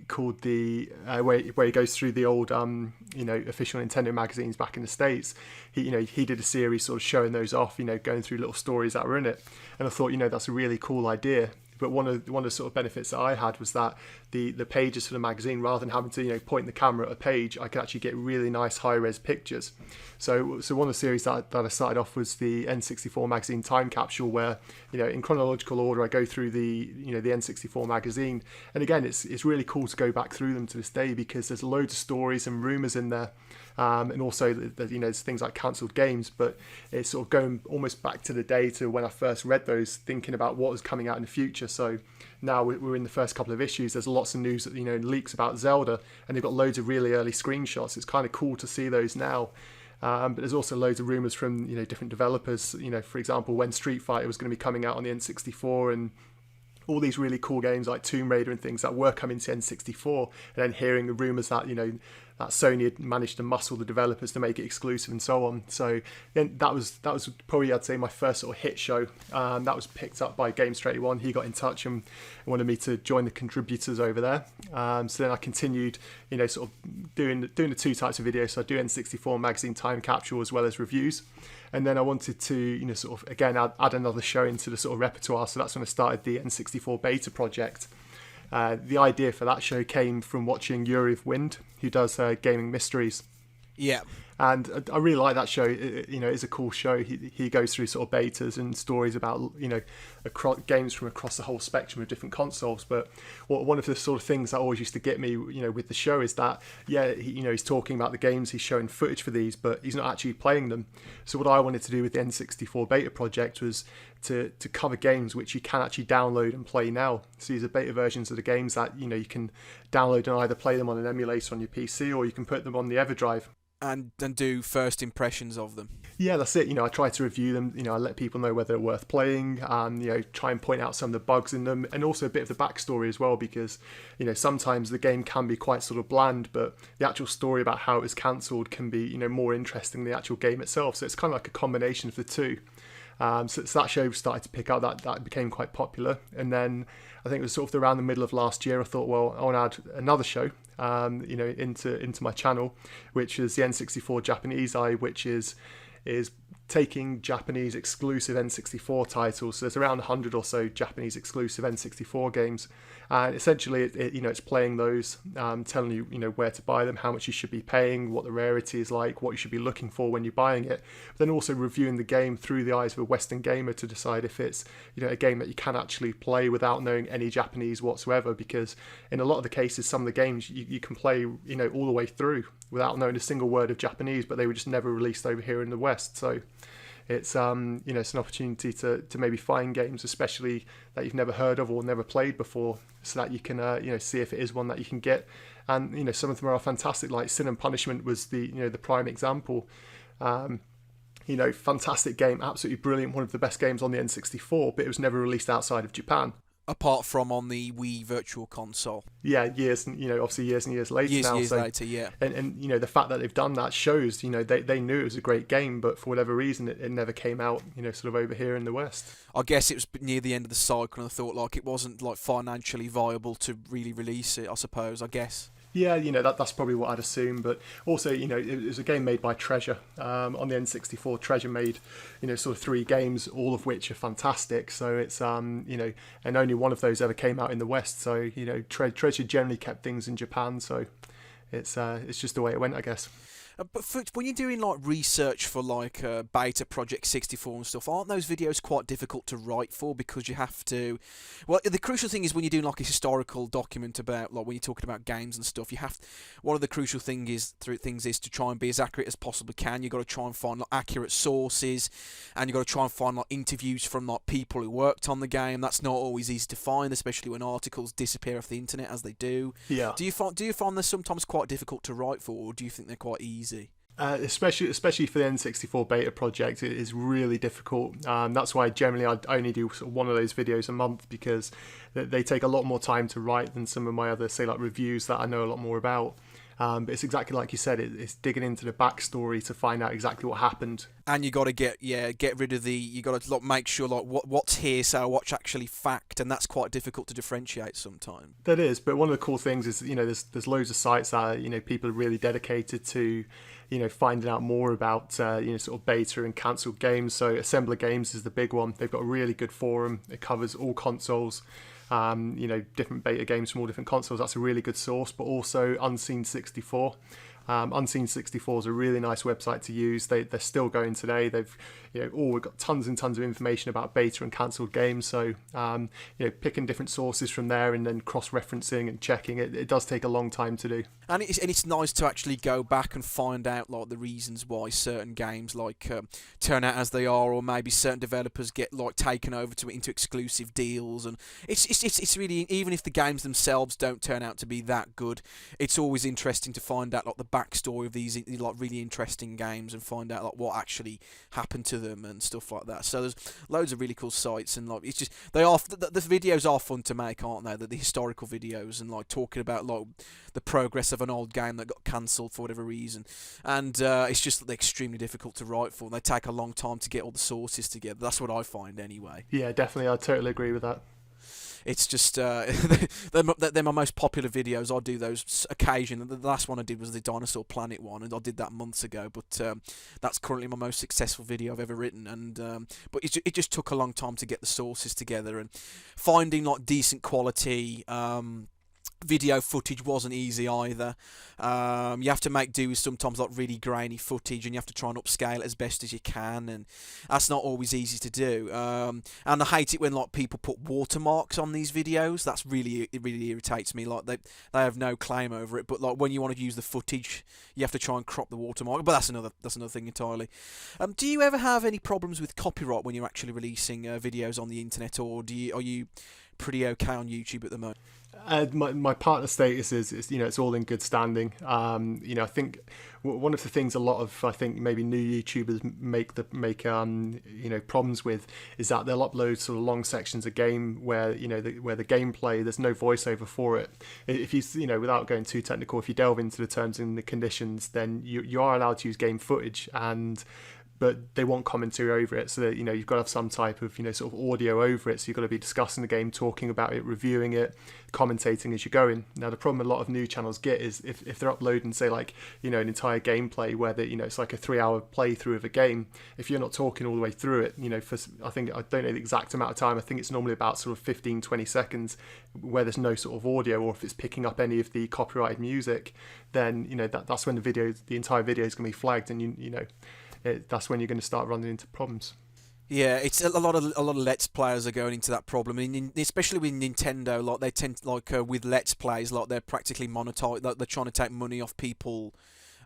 called the where he goes through the old official Nintendo magazines back in the States. He did a series sort of showing those off, going through little stories that were in it, and I thought, that's a really cool idea. But one of the sort of benefits that I had was that the pages for the magazine, rather than having to point the camera at a page, I could actually get really nice high-res pictures. So one of the series that I started off was the N64 magazine time capsule, where in chronological order I go through the the N64 magazine, and again it's really cool to go back through them to this day, because there's loads of stories and rumours in there. And also, there's things like cancelled games, but it's sort of going almost back to the day to when I first read those, thinking about what was coming out in the future. So now we're in the first couple of issues. There's lots of news, leaks about Zelda, and they've got loads of really early screenshots. It's kind of cool to see those now. But there's also loads of rumours from different developers. For example, when Street Fighter was going to be coming out on the N64, and all these really cool games like Tomb Raider and things that were coming to N64, and then hearing the rumours that that Sony had managed to muscle the developers to make it exclusive and so on. So then that was probably, I'd say, my first sort of hit show. That was picked up by Games31. He got in touch and wanted me to join the contributors over there. So then I continued, sort of doing the two types of videos. So I do N64 magazine time capsule as well as reviews. And then I wanted to, sort of, again, add another show into the sort of repertoire. So that's when I started the N64 beta project. The idea for that show came from watching Yuri of Wind, who does gaming mysteries. Yeah. And I really like that show. It's a cool show. He goes through sort of betas and stories about games from across the whole spectrum of different consoles. But one of the sort of things that always used to get me with the show is that he's talking about the games, he's showing footage for these, but he's not actually playing them. So what I wanted to do with the N64 beta project was to cover games which you can actually download and play now. So these are beta versions of the games that you can download and either play them on an emulator on your PC, or you can put them on the EverDrive. And do first impressions of them. Yeah, that's it. I try to review them. I let people know whether they're worth playing. Try and point out some of the bugs in them, and also a bit of the backstory as well, because sometimes the game can be quite sort of bland, but the actual story about how it was cancelled can be more interesting than the actual game itself. So it's kind of like a combination of the two. So that show started to pick up. That became quite popular, and then I think it was sort of around the middle of last year, I thought, well, I want to add another show, into my channel, which is the N64 Japanese Eye, which is taking Japanese exclusive N64 titles. So there's around 100 or so Japanese exclusive N64 games, and essentially it's playing those, telling you where to buy them, how much you should be paying, what the rarity is like, what you should be looking for when you're buying it, but then also reviewing the game through the eyes of a Western gamer to decide if it's a game that you can actually play without knowing any Japanese whatsoever, because in a lot of the cases some of the games you can play all the way through without knowing a single word of Japanese, but they were just never released over here in the West. So it's it's an opportunity to maybe find games especially that you've never heard of or never played before, so that you can see if it is one that you can get. And some of them are fantastic, like Sin and Punishment was the prime example. Fantastic game, absolutely brilliant, one of the best games on the N64, but it was never released outside of Japan. Apart from on the Wii Virtual Console. Yeah, years and years later now. Years later, yeah. And the fact that they've done that shows, they knew it was a great game, but for whatever reason, it never came out, sort of over here in the West. I guess it was near the end of the cycle, and I thought it wasn't financially viable to really release it, I suppose, I guess. Yeah, that's probably what I'd assume. But also, it was a game made by Treasure. On the N64, Treasure made, sort of 3 games, all of which are fantastic. So it's, and only one of those ever came out in the West. So, Treasure generally kept things in Japan. So it's just the way it went, I guess. But when you're doing research for Beta Project 64 and stuff, aren't those videos quite difficult to write for, because you have to? Well, the crucial thing is when you're doing a historical document about when you're talking about games and stuff, you have. One of the crucial things is to try and be as accurate as possibly can. You've got to try and find accurate sources, and you've got to try and find interviews from people who worked on the game. That's not always easy to find, especially when articles disappear off the internet as they do. Yeah. Do you find they're sometimes quite difficult to write for, or do you think they're quite easy? Especially for the N64 beta project, it is really difficult. That's why generally I only do sort of one of those videos a month, because they take a lot more time to write than some of my other, say, reviews that I know a lot more about. But it's exactly like you said, it's digging into the backstory to find out exactly what happened. And you got to get rid of you got to make sure what's hearsay, what's actually fact, and that's quite difficult to differentiate sometimes. That is, but one of the cool things is there's loads of sites that people are really dedicated to finding out more about sort of beta and cancelled games. So Assembler Games is the big one. They've got a really good forum. It covers all consoles. Different beta games from all different consoles. That's a really good source. But also Unseen 64. Unseen 64 is a really nice website to use. They're still going today. They've we've got tons and tons of information about beta and cancelled games. So picking different sources from there and then cross-referencing and checking it does take a long time to do. And it's nice to actually go back and find out the reasons why certain games turn out as they are, or maybe certain developers get taken over into exclusive deals. And it's really, even if the games themselves don't turn out to be that good, it's always interesting to find out the backstory of these really interesting games and find out what actually happened to them and stuff like that. So there's loads of really cool sites, and it's just the videos are fun to make, aren't they? The historical videos, and talking about the progress of an old game that got cancelled for whatever reason, and it's just they're extremely difficult to write for, and they take a long time to get all the sources together. That's what I find anyway. Yeah, definitely, I totally agree with that. It's just they're my most popular videos. I do those occasionally. The last one I did was the Dinosaur Planet one, and I did that months ago. But that's currently my most successful video I've ever written. And but it just took a long time to get the sources together, and finding decent quality video footage wasn't easy either. You have to make do with sometimes really grainy footage, and you have to try and upscale it as best as you can, and that's not always easy to do. And I hate it when people put watermarks on these videos. It really irritates me. They have no claim over it, but when you want to use the footage, you have to try and crop the watermark. But that's another thing entirely. Do you ever have any problems with copyright when you're actually releasing videos on the internet, or are you pretty okay on YouTube at the moment? My partner status is it's all in good standing. I think one of the things a lot of maybe new YouTubers make problems with is that they'll upload sort of long sections of game where where the gameplay, there's no voiceover for it. If you without going too technical, if you delve into the terms and the conditions, then you are allowed to use game footage, but they want commentary over it. So that, you've got to have some type of, sort of audio over it. So you've got to be discussing the game, talking about it, reviewing it, commentating as you're going. Now, the problem a lot of new channels get is if they're uploading, say, like, an entire gameplay where it's like a 3-hour playthrough of a game, if you're not talking all the way through it, for, I don't know the exact amount of time, I think it's normally about sort of 15-20 seconds where there's no sort of audio, or if it's picking up any of the copyrighted music, then that's when the entire video is going to be flagged, and that's when you're going to start running into problems. Yeah, it's a lot of Let's Players are going into that problem. I mean, especially with Nintendo, like they tend with Let's Plays, like they're practically monetized. Like they're trying to take money off people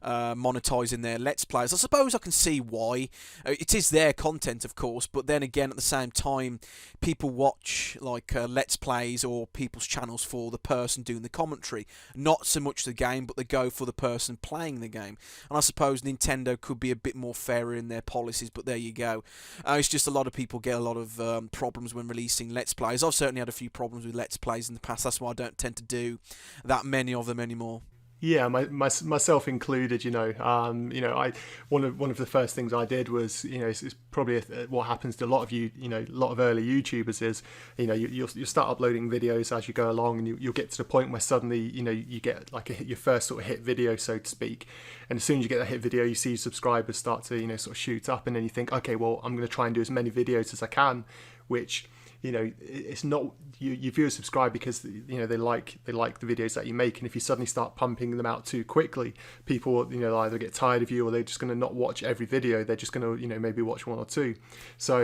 monetizing their Let's Plays. I suppose I can see why. It is their content, of course, but then again, at the same time, people watch Let's Plays or people's channels for the person doing the commentary, not so much the game, but they go for the person playing the game. And I suppose Nintendo could be a bit more fairer in their policies, but there you go. It's just a lot of people get a lot of problems when releasing Let's Plays. I've certainly had a few problems with Let's Plays in the past. That's why I don't tend to do that many of them anymore. Yeah, myself included. I one of the first things I did was, it's probably what happens to a lot of a lot of early YouTubers is, you'll start uploading videos as you go along, and you'll get to the point where suddenly, you get like your first sort of hit video, so to speak, and as soon as you get that hit video, you see your subscribers start to sort of shoot up, and then you think, okay, well, I'm going to try and do as many videos as I can, which it's not your viewers subscribe because they like the videos that you make, and if you suddenly start pumping them out too quickly, people they'll either get tired of you, or they're just going to not watch every video. They're just going to maybe watch one or two. So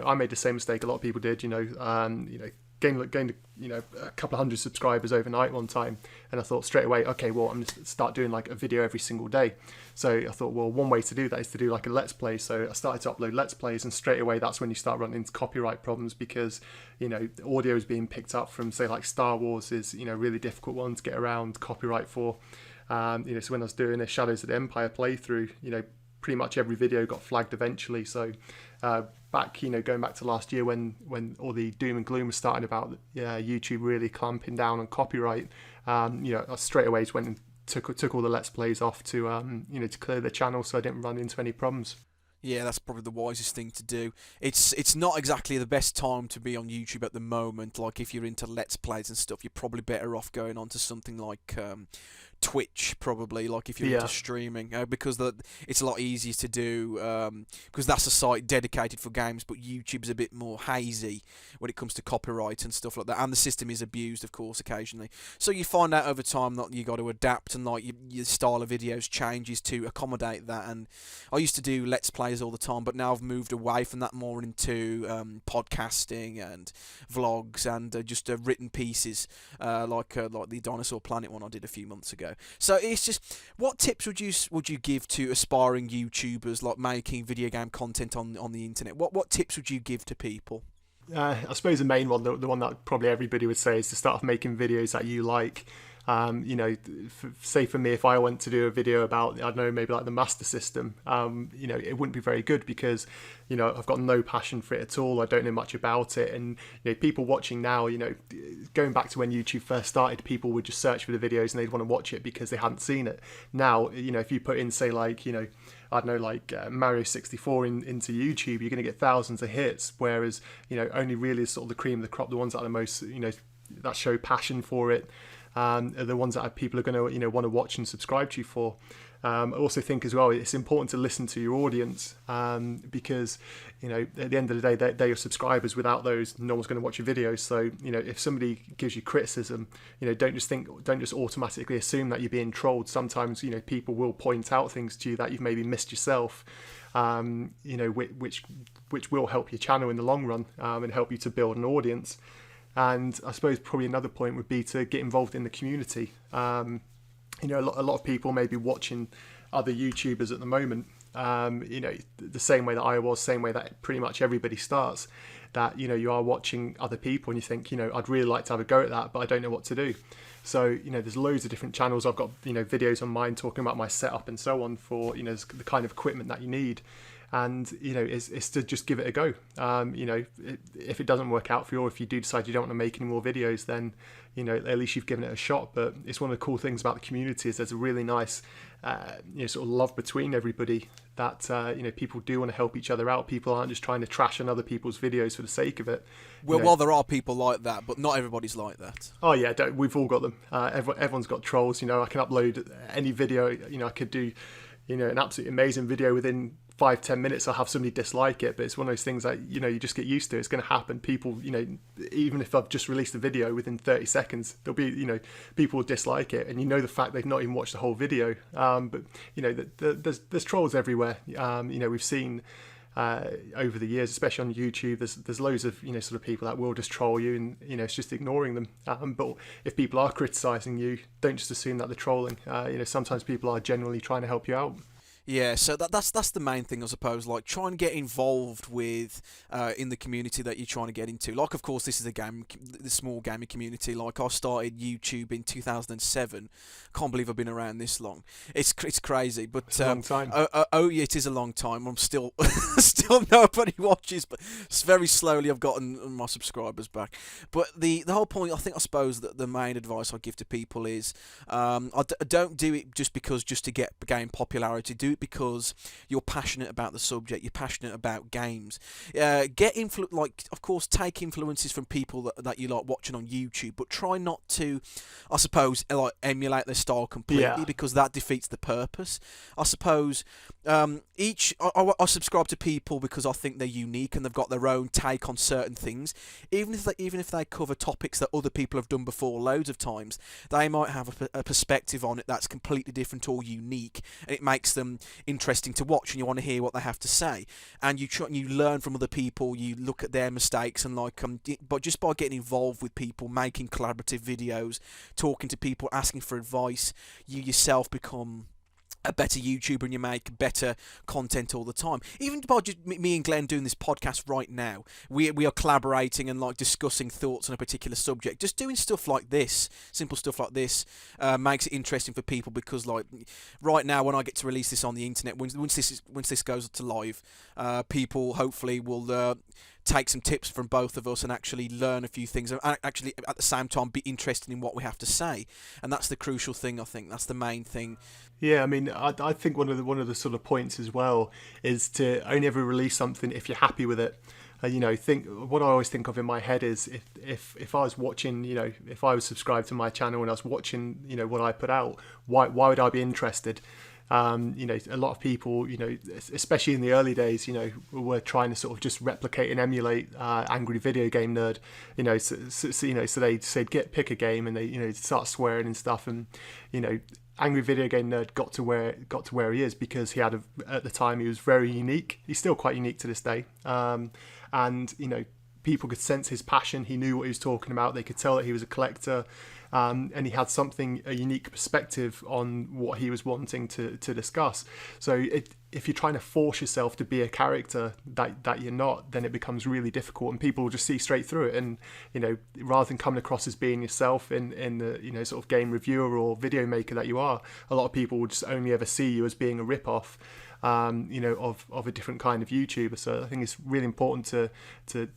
I made the same mistake a lot of people did. Gained a couple of hundred subscribers overnight one time, and I thought straight away, okay, well, I'm going to start doing like a video every single day. So I thought, well, one way to do that is to do like a Let's Play. So I started to upload Let's Plays, and straight away that's when you start running into copyright problems, because the audio is being picked up from, say, like Star Wars is a really difficult one to get around copyright for. So when I was doing a Shadows of the Empire playthrough, pretty much every video got flagged eventually. So back, going back to last year when all the doom and gloom was starting about YouTube really clamping down on copyright, I straight away just went and took all the Let's Plays off to to clear the channel, so I didn't run into any problems. Yeah, that's probably the wisest thing to do. It's not exactly the best time to be on YouTube at the moment. Like, if you're into Let's Plays and stuff, you're probably better off going on to something like Twitch, probably, like if you're into streaming, because it's a lot easier to do, because that's a site dedicated for games, but YouTube's a bit more hazy when it comes to copyright and stuff like that, and the system is abused, of course, occasionally. So you find out over time that you got to adapt, and like your style of videos changes to accommodate that. And I used to do Let's Plays all the time, but now I've moved away from that more into podcasting and vlogs and just written pieces, like the Dinosaur Planet one I did a few months ago. So it's just, what tips would you give to aspiring YouTubers, like making video game content on the internet? What tips would you give to people? I suppose the main one, the one that probably everybody would say, is to start off making videos that you like. Say for me, if I went to do a video about, I don't know, maybe like the Master System, it wouldn't be very good because, I've got no passion for it at all. I don't know much about it. And, people watching now, going back to when YouTube first started, people would just search for the videos and they'd want to watch it because they hadn't seen it. Now, if you put in, say, like, I don't know, like Mario 64 into YouTube, you're going to get thousands of hits, whereas, only really sort of the cream of the crop, the ones that are the most, that show passion for it, are the ones that people are going to want to watch and subscribe to you for. I also think as well, it's important to listen to your audience, because at the end of the day, they're your subscribers. Without those, no one's going to watch your videos. So if somebody gives you criticism, don't just automatically assume that you're being trolled. Sometimes people will point out things to you that you've maybe missed yourself, which will help your channel in the long run, and help you to build an audience. And I suppose probably another point would be to get involved in the community. A lot of people may be watching other YouTubers at the moment, the same way that I was, same way that pretty much everybody starts, that, you are watching other people and you think, I'd really like to have a go at that, but I don't know what to do. So, there's loads of different channels. I've got, videos on mine talking about my setup and so on for, the kind of equipment that you need. and it's to just give it a go. If it doesn't work out for you, or if you do decide you don't want to make any more videos, then at least you've given it a shot. But it's one of the cool things about the community is there's a really nice sort of love between everybody, that people do want to help each other out. People aren't just trying to trash on other people's videos for the sake of it. Well, there are people like that, but not everybody's like that. Oh yeah, we've all got them. Everyone's got trolls. I can upload any video. I could do an absolutely amazing video within 5-10 minutes. I'll have somebody dislike it, but it's one of those things that you just get used to. It's going to happen. People, even if I've just released a video, within 30 seconds there'll be people will dislike it, and the fact they've not even watched the whole video. But there's trolls everywhere. We've seen over the years, especially on YouTube, there's loads of sort of people that will just troll you, and it's just ignoring them. But if people are criticizing you, don't just assume that they're trolling. Sometimes people are genuinely trying to help you out. Yeah, so that's the main thing, I suppose. Like, try and get involved with in the community that you're trying to get into. Like, of course, this is the small gaming community. Like, I started YouTube in 2007. Can't believe I've been around this long. It's crazy, but it's a long time. Yeah, it is a long time. I'm still still nobody watches, but very slowly I've gotten my subscribers back. But the whole point, I suppose that the main advice I give to people is, I don't do it just to gain popularity. Do it because you're passionate about the subject, you're passionate about games. Of course, take influences from people that you like watching on YouTube, but try not to, I suppose, emulate their style completely, because that defeats the purpose. I suppose I subscribe to people because I think they're unique and they've got their own take on certain things. Even if they cover topics that other people have done before loads of times, they might have a perspective on it that's completely different or unique, and it makes them interesting to watch, and you want to hear what they have to say, and you learn from other people, you look at their mistakes, and but just by getting involved with people, making collaborative videos, talking to people, asking for advice, you yourself become a better YouTuber, and you make better content all the time. Even by just me and Glenn doing this podcast right now, we are collaborating and discussing thoughts on a particular subject. Just doing stuff like this, simple stuff like this, makes it interesting for people, because right now, when I get to release this on the internet, once this goes to live, people hopefully will take some tips from both of us and actually learn a few things, and actually at the same time be interested in what we have to say. And that's the crucial thing. I think that's the main thing. Yeah, I mean, I think one of the sort of points as well is to only ever release something if you're happy with it. What I always think of in my head is if I was watching, if I was subscribed to my channel and I was watching, what I put out, why would I be interested? A lot of people, especially in the early days, were trying to sort of just replicate and emulate Angry Video Game Nerd, so they'd pick a game and they start swearing and stuff, and Angry Video Game Nerd got to where he is because he had at the time he was very unique. He's still quite unique to this day, and people could sense his passion. He knew what he was talking about. They could tell that he was a collector. And he had a unique perspective on what he was wanting to discuss. So if you're trying to force yourself to be a character that you're not, then it becomes really difficult, and people will just see straight through it. And rather than coming across as being yourself in the sort of game reviewer or video maker that you are, a lot of people will just only ever see you as being a rip-off of a different kind of YouTuber. So I think it's really important to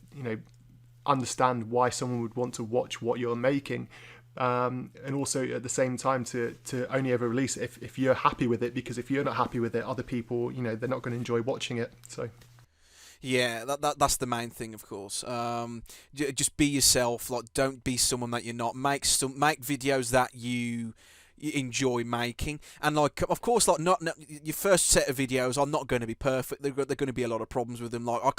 understand why someone would want to watch what you're making. And also at the same time to only ever release it if you're happy with it, because if you're not happy with it, other people, they're not going to enjoy watching it. So yeah, that's the main thing, of course. Just be yourself. Don't be someone that you're not. Make videos that you enjoy making, and of course, not your first set of videos are not going to be perfect. They're going to be a lot of problems with them. I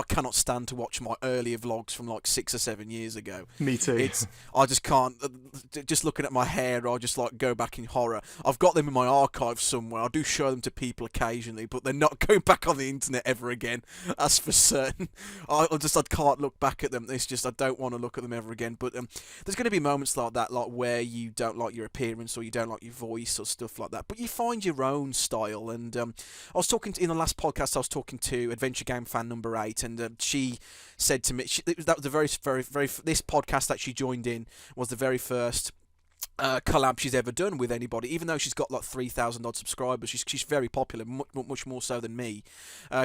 cannot stand to watch my earlier vlogs from 6 or 7 years ago. Me too. I just can't. Just looking at my hair, I just go back in horror. I've got them in my archive somewhere. I do show them to people occasionally, but they're not going back on the internet ever again. That's for certain. I can't look back at them. It's just I don't want to look at them ever again. But there's going to be moments like that, where you don't like your appearance or you don't like your voice or stuff like that, but you find your own style. And I was talking in the last podcast, I was talking to Adventure Game Fan number 8, and she said to me, that was the very this podcast that she joined in was the very first collab she's ever done with anybody. Even though she's got like 3,000 odd subscribers, she's very popular, much more so than me.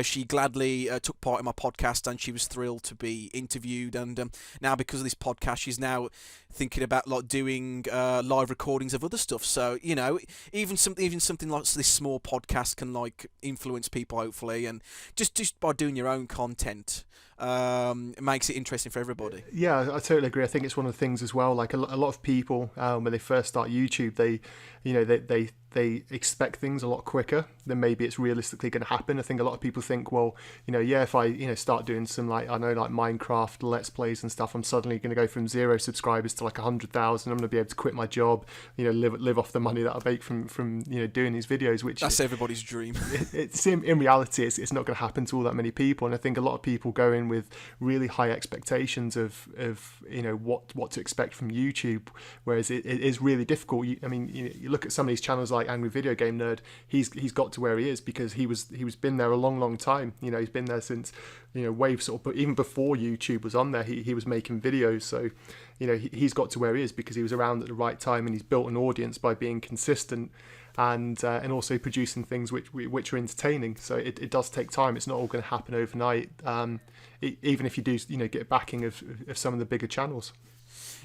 She gladly took part in my podcast, and she was thrilled to be interviewed. And now, because of this podcast, she's now thinking about like doing live recordings of other stuff. So even something like this small podcast can like influence people, hopefully, and just by doing your own content. It makes it interesting for everybody. Yeah, I totally agree. I think it's one of the things as well. Like a lot of people, when they first start YouTube, they expect things a lot quicker than maybe it's realistically going to happen. I think a lot of people think, well, if I start doing some like Minecraft Let's Plays and stuff, I'm suddenly going to go from 0 subscribers to like 100,000. I'm going to be able to quit my job, live off the money that I make from doing these videos. Which that's everybody's dream. It's in reality, it's not going to happen to all that many people. And I think a lot of people go in with really high expectations of what to expect from YouTube, whereas it is really difficult. You look at some of these channels like Angry Video Game Nerd. He's got to where he is because he was been there a long time. He's been there since way sort of, but even before YouTube was on there, he was making videos. So he's got to where he is because he was around at the right time, and he's built an audience by being consistent and also producing things which are entertaining. So it does take time. It's not all going to happen overnight. Even if you do get backing of some of the bigger channels.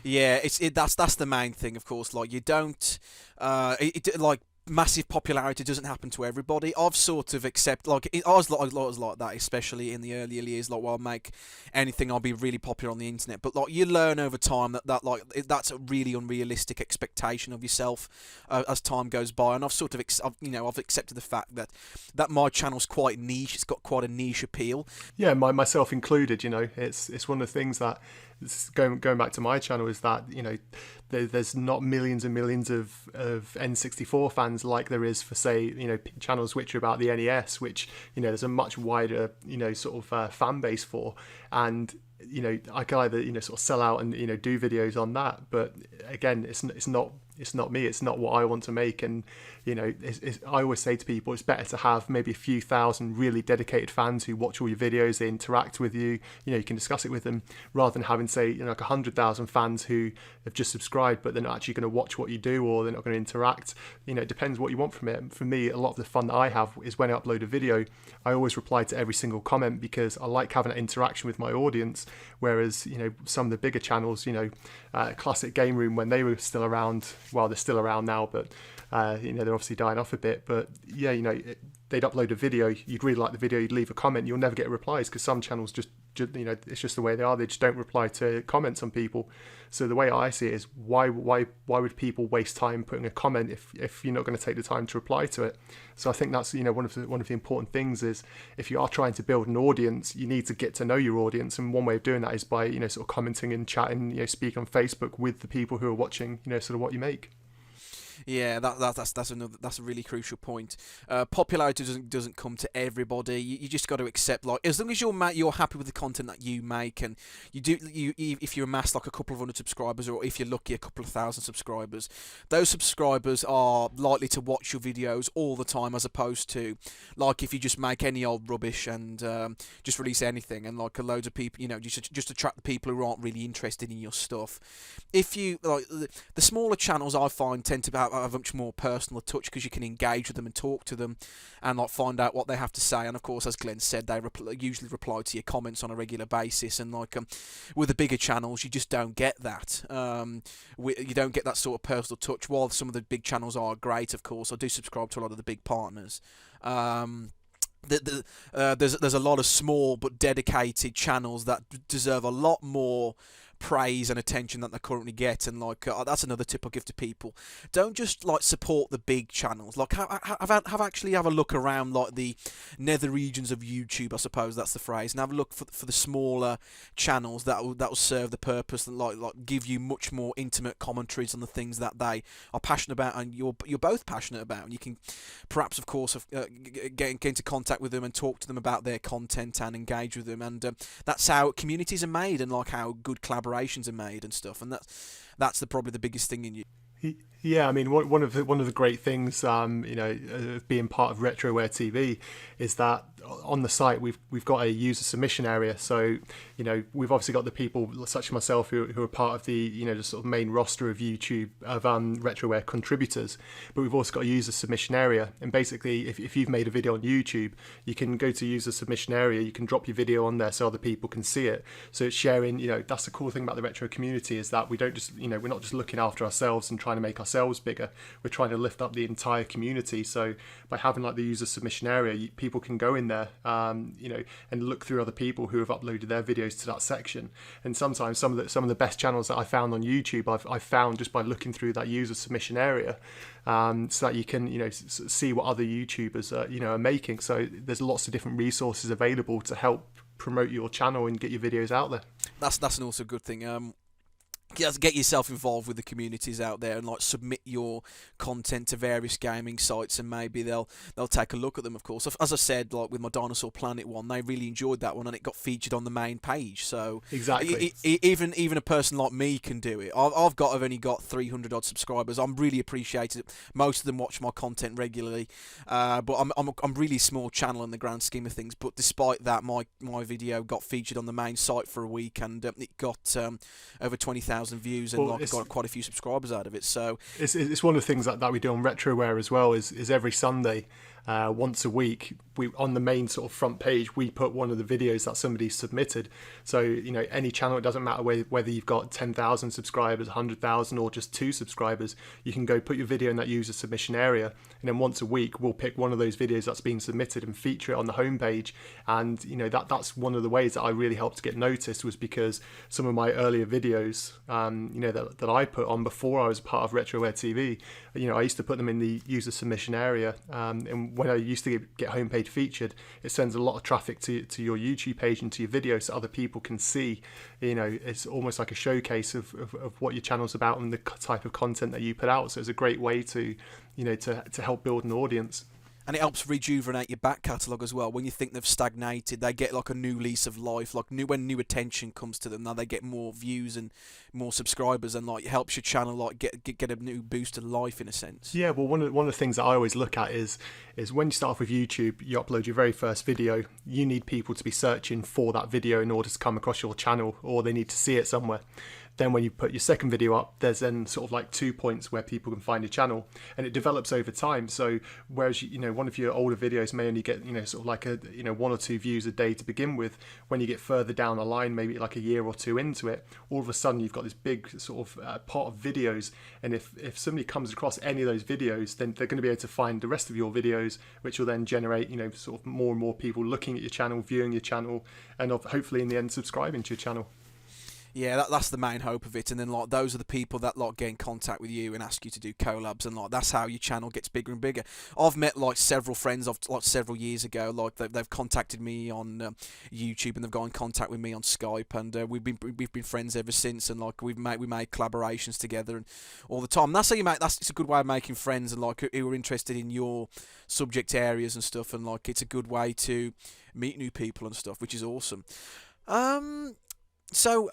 Yeah, that's the main thing, of course. Like, you don't like, massive popularity doesn't happen to everybody. I've sort of I was like that, especially in the earlier years. Like, while I make anything, I'll be really popular on the internet. But like, you learn over time that's a really unrealistic expectation of yourself as time goes by. And I've sort of I've accepted the fact that my channel's quite niche. It's got quite a niche appeal. Yeah, myself included. It's one of the things that. Going back to my channel is that there's not millions and millions of N64 fans like there is for, say, channels which are about the NES, which there's a much wider sort of fan base for. And I can either sort of sell out and do videos on that, but again, it's not me. It's not what I want to make. And I always say to people, it's better to have maybe a few thousand really dedicated fans who watch all your videos, they interact with you. You can discuss it with them, rather than having, say, like 100,000 fans who have just subscribed, but they're not actually going to watch what you do, or they're not going to interact. It depends what you want from it. For me, a lot of the fun that I have is when I upload a video, I always reply to every single comment because I like having that interaction with my audience. Whereas, some of the bigger channels, Classic Game Room, when they were still around, well, they're still around now, but they're obviously dying off a bit. But yeah, they'd upload a video, you'd really like the video, you'd leave a comment, you'll never get replies because some channels just it's just the way they are. They just don't reply to comments on people. So the way I see it is, why would people waste time putting a comment if you're not going to take the time to reply to it? So I think that's one of the important things is, if you are trying to build an audience, you need to get to know your audience, and one way of doing that is by sort of commenting and chatting, speak on Facebook with the people who are watching sort of what you make. Yeah, that's a really crucial point. Popularity doesn't come to everybody. You just got to accept, like, as long as you're happy with the content that you make, and if you amass like a couple of hundred subscribers, or if you're lucky a couple of thousand subscribers, those subscribers are likely to watch your videos all the time, as opposed to like if you just make any old rubbish and just release anything, and like loads of people, just attract the people who aren't really interested in your stuff. If you like the smaller channels, I find tend to have a much more personal touch, because you can engage with them and talk to them and like find out what they have to say. And of course, as Glenn said, they usually reply to your comments on a regular basis. And like with the bigger channels, you just don't get that. You don't get that sort of personal touch. While some of the big channels are great, of course, I do subscribe to a lot of the big partners. There's a lot of small but dedicated channels that deserve a lot more praise and attention that they currently get. And like that's another tip I give to people: don't just like support the big channels. Like have a look around like the nether regions of YouTube, I suppose that's the phrase, and have a look for the smaller channels that will serve the purpose and like give you much more intimate commentaries on the things that they are passionate about and you're both passionate about. And you can perhaps, of course, get into contact with them and talk to them about their content and engage with them. And that's how communities are made, and like how good collaborations are made and stuff. And that's probably the biggest thing in you. Yeah, I mean, one of the great things, of being part of RetroWare TV is that on the site we've got a user submission area. So, we've obviously got the people such as myself who are part of the sort of main roster of YouTube of RetroWare contributors, but we've also got a user submission area. And basically, if you've made a video on YouTube, you can go to user submission area, you can drop your video on there so other people can see it. So it's sharing. That's the cool thing about the retro community is that we don't just we're not just looking after ourselves and trying to make ourselves bigger. We're trying to lift up the entire community. So by having like the user submission area, people can go in there, and look through other people who have uploaded their videos to that section. And sometimes some of the best channels that I found on YouTube, I've found just by looking through that user submission area, so that you can see what other YouTubers are making. So there's lots of different resources available to help promote your channel and get your videos out there. That's an also good thing. Get yourself involved with the communities out there and like submit your content to various gaming sites, and maybe they'll take a look at them. Of course, as I said, like with my Dinosaur Planet one, they really enjoyed that one and it got featured on the main page. So exactly, even a person like me can do it. I've only got 300 odd subscribers. I'm really appreciated. Most of them watch my content regularly, but I'm really small channel in the grand scheme of things. But despite that, my video got featured on the main site for a week, and it got over 20,000 views and got quite a few subscribers out of it. So it's one of the things that we do on RetroWare as well is every Sunday, once a week, we on the main sort of front page we put one of the videos that somebody submitted. So any channel, it doesn't matter whether you've got 10,000 subscribers, 100,000, or just 2 subscribers, you can go put your video in that user submission area, and then once a week we'll pick one of those videos that's been submitted and feature it on the homepage. And that's one of the ways that I really helped to get noticed, was because some of my earlier videos that I put on before I was part of RetroWare TV, I used to put them in the user submission area, and when I used to get homepage featured, it sends a lot of traffic to your YouTube page and to your video, so other people can see. It's almost like a showcase of what your channel's about and the type of content that you put out. So it's a great way to help build an audience. And it helps rejuvenate your back catalogue as well. When you think they've stagnated, they get like a new lease of life. Like when new attention comes to them, now they get more views and more subscribers, and like it helps your channel like get a new boost of life in a sense. Yeah, well, one of the things that I always look at is when you start off with YouTube, you upload your very first video. You need people to be searching for that video in order to come across your channel, or they need to see it somewhere. Then when you put your second video up, there's then sort of like 2 points where people can find your channel, and it develops over time. So whereas one of your older videos may only get sort of like a 1 or 2 views a day to begin with, when you get further down the line, maybe like a year or 2 into it, all of a sudden you've got this big sort of pot of videos. And if somebody comes across any of those videos, then they're going to be able to find the rest of your videos, which will then generate sort of more and more people looking at your channel, viewing your channel, and hopefully in the end subscribing to your channel. Yeah, that's the main hope of it. And then like those are the people that like get in contact with you and ask you to do collabs, and like that's how your channel gets bigger and bigger. I've met like several friends of like several years ago, like they've contacted me on YouTube, and they've got in contact with me on Skype, and we've been friends ever since. And like we made collaborations together and all the time. And that's how you make. It's a good way of making friends, and like who are interested in your subject areas and stuff. And like it's a good way to meet new people and stuff, which is awesome. So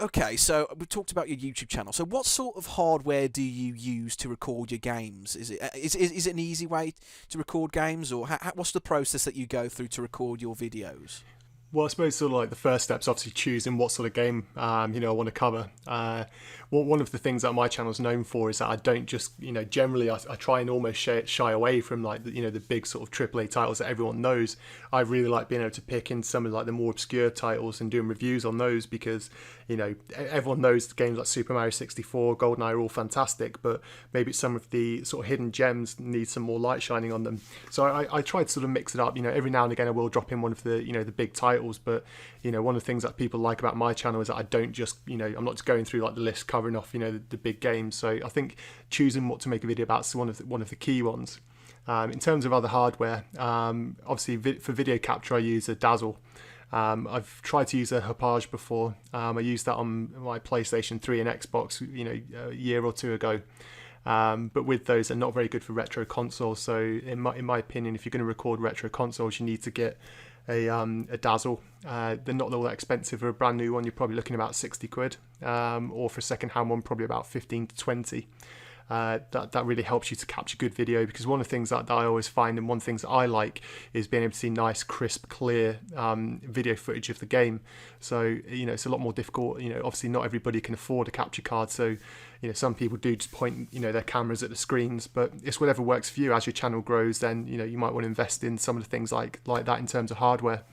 we talked about your YouTube channel. So what sort of hardware do you use to record your games? Is it an easy way to record games, or what's the process that you go through to record your videos? Well, I suppose sort of like the first step's obviously choosing what sort of game I want to cover. One of the things that my channel is known for is that I don't just generally I try and almost shy away from like the big sort of AAA titles that everyone knows. I really like being able to pick in some of like the more obscure titles and doing reviews on those, because everyone knows the games like Super Mario 64, GoldenEye are all fantastic, but maybe some of the sort of hidden gems need some more light shining on them. So I try to sort of mix it up. Every now and again I will drop in one of the the big titles, but one of the things that people like about my channel is that I don't just I'm not just going through like the list covering off the big games. So I think choosing what to make a video about is one of the key ones. In terms of other hardware, obviously for video capture I use a Dazzle. I've tried to use a Hauppauge before. I used that on my PlayStation 3 and Xbox a year or 2 ago. But with those, they're not very good for retro consoles. So in my opinion, if you're going to record retro consoles, you need to get a Dazzle. They're not all that expensive. For a brand new one, you're probably looking about 60 quid, or for a second hand one, probably about 15 to 20. that really helps you to capture good video, because one of the things that I always find, and one of the things that I like, is being able to see nice, crisp, clear video footage of the game. So it's a lot more difficult. Obviously not everybody can afford a capture card, so some people do just point their cameras at the screens, but it's whatever works for you. As your channel grows, then you might want to invest in some of the things like that in terms of hardware.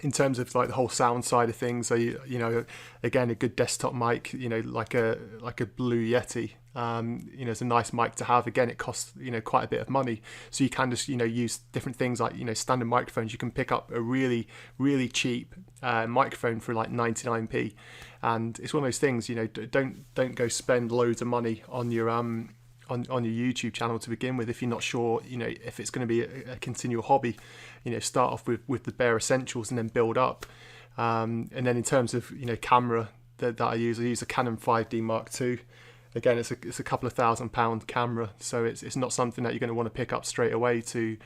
In terms of like the whole sound side of things, so again, a good desktop mic, like a Blue Yeti, it's a nice mic to have. Again, it costs quite a bit of money, so you can just use different things like standard microphones. You can pick up a really cheap microphone for like 99p, and it's one of those things. Don't go spend loads of money on your on your YouTube channel to begin with if you're not sure if it's going to be a continual hobby. Start off with the bare essentials and then build up. And then in terms of camera that I use a Canon 5D Mark II. Again, it's a couple of £1,000 camera, so it's not something that you're going to want to pick up straight away to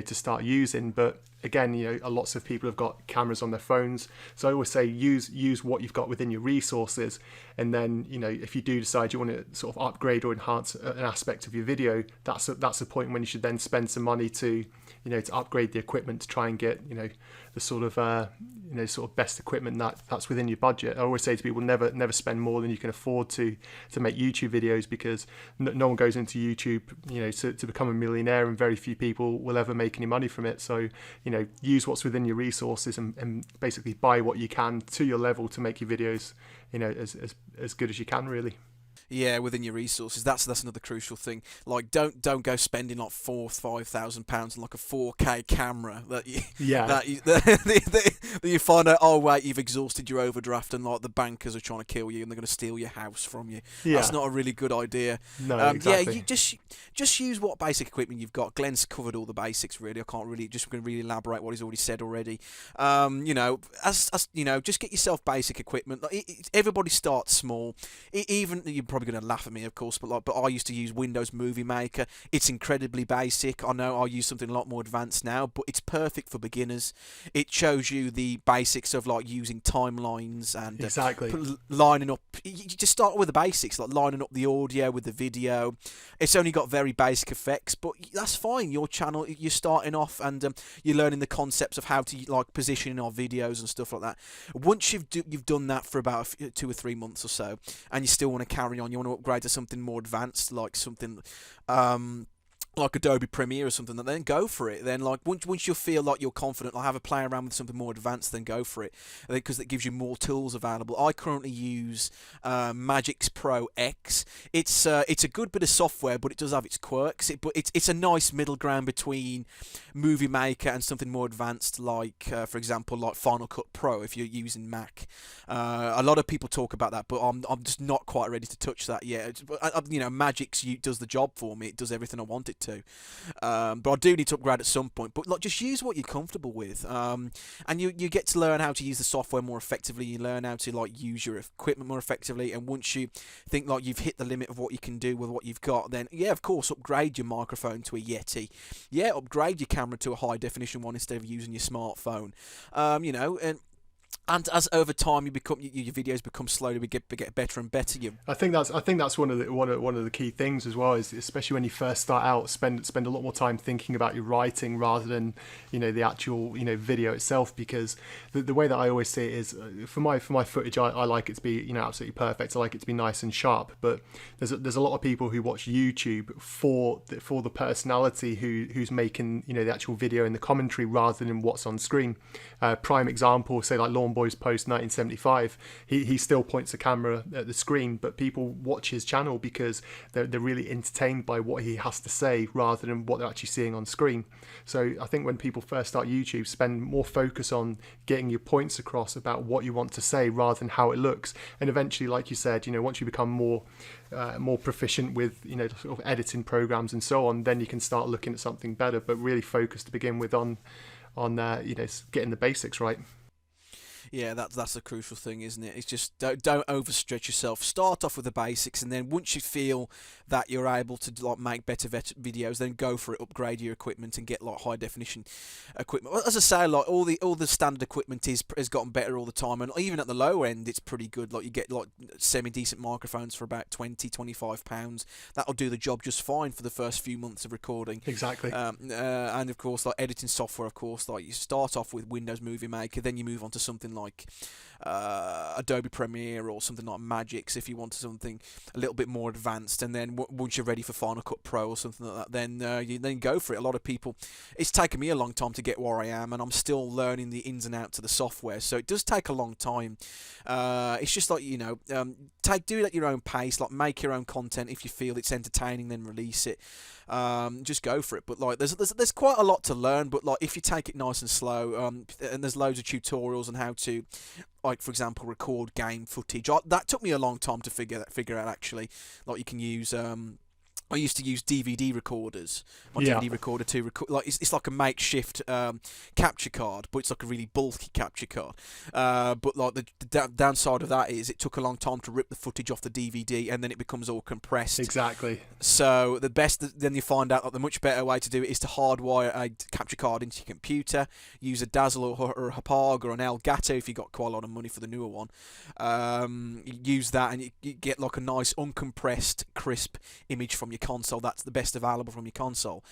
start using. But again, lots of people have got cameras on their phones, so I always say use what you've got within your resources. And then if you do decide you want to sort of upgrade or enhance an aspect of your video, that's the point when you should then spend some money to upgrade the equipment to try and get the sort of best equipment that's within your budget. I always say to people, never spend more than you can afford to make YouTube videos, because no one goes into YouTube to become a millionaire, and very few people will ever make any money from it. So use what's within your resources and basically buy what you can to your level to make your videos as good as you can, really. Yeah, within your resources. That's another crucial thing. Like, don't go spending like £4,000-5,000 on like a 4K camera that you find out, oh wait, you've exhausted your overdraft and like the bankers are trying to kill you and they're going to steal your house from you. Yeah. That's not a really good idea. No, exactly. Yeah, you just use what basic equipment you've got. Glenn's covered all the basics really. I can't really just going to really elaborate what he's already said already. Just get yourself basic equipment. Everybody starts small. Even you're probably going to laugh at me, of course, but I used to use Windows Movie Maker. It's incredibly basic. I know I use something a lot more advanced now, but it's perfect for beginners. It shows you the basics of like using timelines and exactly lining up. You just start with the basics, like lining up the audio with the video. It's only got very basic effects, but that's fine. Your channel, you're starting off and you're learning the concepts of how to like position our videos and stuff like that. Once you've done that for about 2 or 3 months or so, and you still want to carry on, you want to upgrade to something more advanced, like something like Adobe Premiere or something, then go for it. Then like once you feel like you're confident, I'll have a play around with something more advanced, then go for it, because it gives you more tools available. I currently use Magix Pro X. It's a good bit of software, but it does have its quirks. It's a nice middle ground between Movie Maker and something more advanced, like for example, like Final Cut Pro if you're using Mac. A lot of people talk about that, but I'm just not quite ready to touch that yet. Magix does the job for me. It does everything I want it to. But I do need to upgrade at some point. But like, just use what you're comfortable with, and you get to learn how to use the software more effectively. You learn how to like use your equipment more effectively. And once you think like you've hit the limit of what you can do with what you've got, then yeah, of course, upgrade your microphone to a Yeti. Yeah, upgrade your camera to a high definition one instead of using your smartphone. And as over time your videos become slowly get better and better. I think that's one of the key things as well, is especially when you first start out, spend a lot more time thinking about your writing rather than the actual video itself, because the way that I always see it is for my footage, I like it to be absolutely perfect. I like it to be nice and sharp, but there's a lot of people who watch YouTube for the personality who's making the actual video and the commentary rather than what's on screen. Prime example, say like Lawn Boys Post 1975, he still points the camera at the screen, but people watch his channel because they're really entertained by what he has to say rather than what they're actually seeing on screen. So I think when people first start YouTube, spend more focus on getting your points across about what you want to say rather than how it looks. And eventually, like you said, once you become more proficient with sort of editing programs and so on, then you can start looking at something better, but really focus to begin with on getting the basics right. Yeah, that's a crucial thing, isn't it? It's just don't overstretch yourself. Start off with the basics, and then once you feel that you're able to like make better videos, then go for it. Upgrade your equipment and get like high definition equipment. As I say, like all the standard equipment has gotten better all the time, and even at the low end, it's pretty good. Like you get like semi decent microphones for about £20-25. That'll do the job just fine for the first few months of recording. Exactly. And of course, like editing software, of course, like you start off with Windows Movie Maker, then you move on to something like Adobe Premiere or something like Magix if you want something a little bit more advanced, and then once you're ready for Final Cut Pro or something like that, then you then go for it. A lot of people, it's taken me a long time to get where I am, and I'm still learning the ins and outs of the software, so it does take a long time. It's just like, do it at your own pace, like make your own content. If you feel it's entertaining, then release it. Just go for it. But like there's quite a lot to learn, but like if you take it nice and slow, and there's loads of tutorials on how to, like for example, record game footage. That took me a long time to figure out actually. Like you can use I used to use DVD recorders. My DVD recorder to record, like it's like a makeshift capture card, but it's like a really bulky capture card. But like the downside of that is it took a long time to rip the footage off the DVD, and then it becomes all compressed. Exactly. So then you find out that the much better way to do it is to hardwire a capture card into your computer. Use a Dazzle or a Hapag or an Elgato if you got quite a lot of money for the newer one. Use that, and you get like a nice uncompressed, crisp image from your console. That's the best available from your console.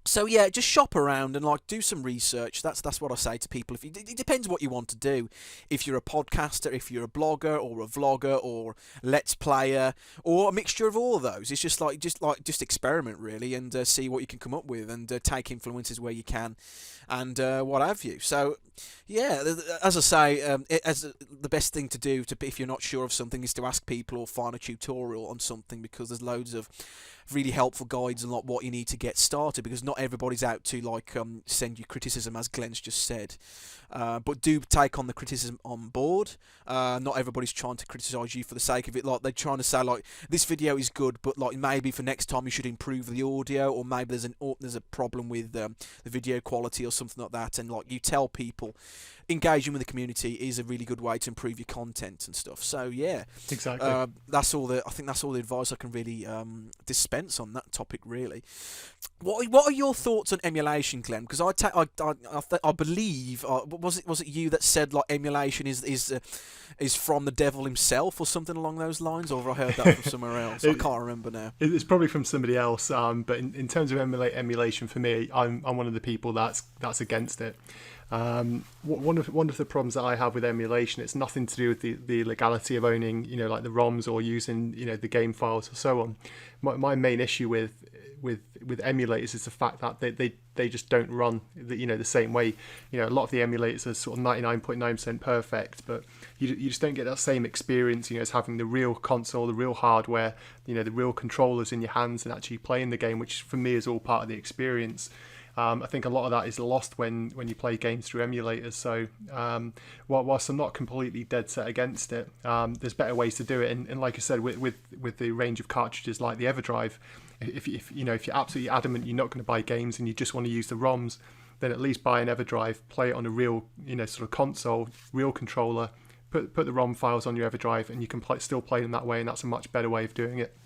So yeah, just shop around and like do some research. That's what I say to people. It depends what you want to do. If you're a podcaster, if you're a blogger or a vlogger or let's player or a mixture of all of those, it's just experiment really and see what you can come up with and take influences where you can and what have you. So yeah, as I say, the best thing to do if you're not sure of something is to ask people or find a tutorial on something, because there's loads of really helpful guides and like what you need to get started, because not everybody's out to like send you criticism, as Glenn's just said, but do take on the criticism on board. Not everybody's trying to criticize you for the sake of it. Like they're trying to say like this video is good, but like maybe for next time you should improve the audio, or maybe there's a problem with the video quality or something like that, and like you tell people engaging with the community is a really good way to improve your content and stuff. So yeah, exactly. I think that's all the advice I can really dispense on that topic, really. What are your thoughts on emulation, Glenn? Because I believe was it you that said like emulation is from the devil himself or something along those lines, or have I heard that from somewhere else? I can't remember now. It's probably from somebody else. But in terms of emulation, for me, I'm one of the people that's against it. One of the problems that I have with emulation, it's nothing to do with the legality of owning, like the ROMs or using, the game files or so on. My main issue with emulators is the fact that they just don't run the same way. A lot of the emulators are sort of 99.9% perfect, but you just don't get that same experience, as having the real console, the real hardware, the real controllers in your hands and actually playing the game, which for me is all part of the experience. I think a lot of that is lost when you play games through emulators. So whilst I'm not completely dead set against it, there's better ways to do it. And like I said, with the range of cartridges like the EverDrive, if you're absolutely adamant you're not going to buy games and you just want to use the ROMs, then at least buy an EverDrive, play it on a real sort of console, real controller, put the ROM files on your EverDrive, and you can still play them that way. And that's a much better way of doing it.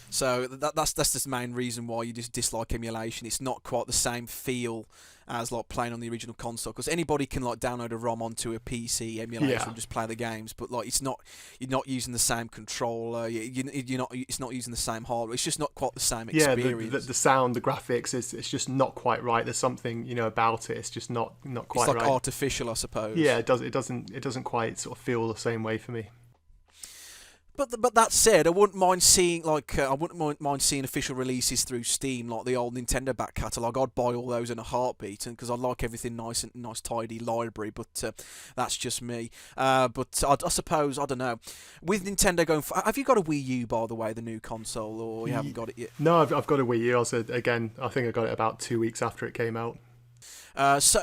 So that's the main reason why you just dislike emulation. It's not quite the same feel as like playing on the original console, because anybody can like download a ROM onto a PC emulator and just play the games, but like you're not using the same controller, it's not using the same hardware. It's just not quite the same experience. Yeah, the sound, the graphics, it's just not quite right. There's something about it. It's just not quite right. It's like artificial, I suppose. Yeah, it doesn't quite sort of feel the same way for me. But that said, I wouldn't mind seeing official releases through Steam, like the old Nintendo back catalogue. I'd buy all those in a heartbeat, and because I like everything nice tidy library. But that's just me. But I suppose, I don't know. With Nintendo going, have you got a Wii U, by the way, the new console, or you haven't got it yet? No, I've got a Wii U. I think I got it about 2 weeks after it came out. So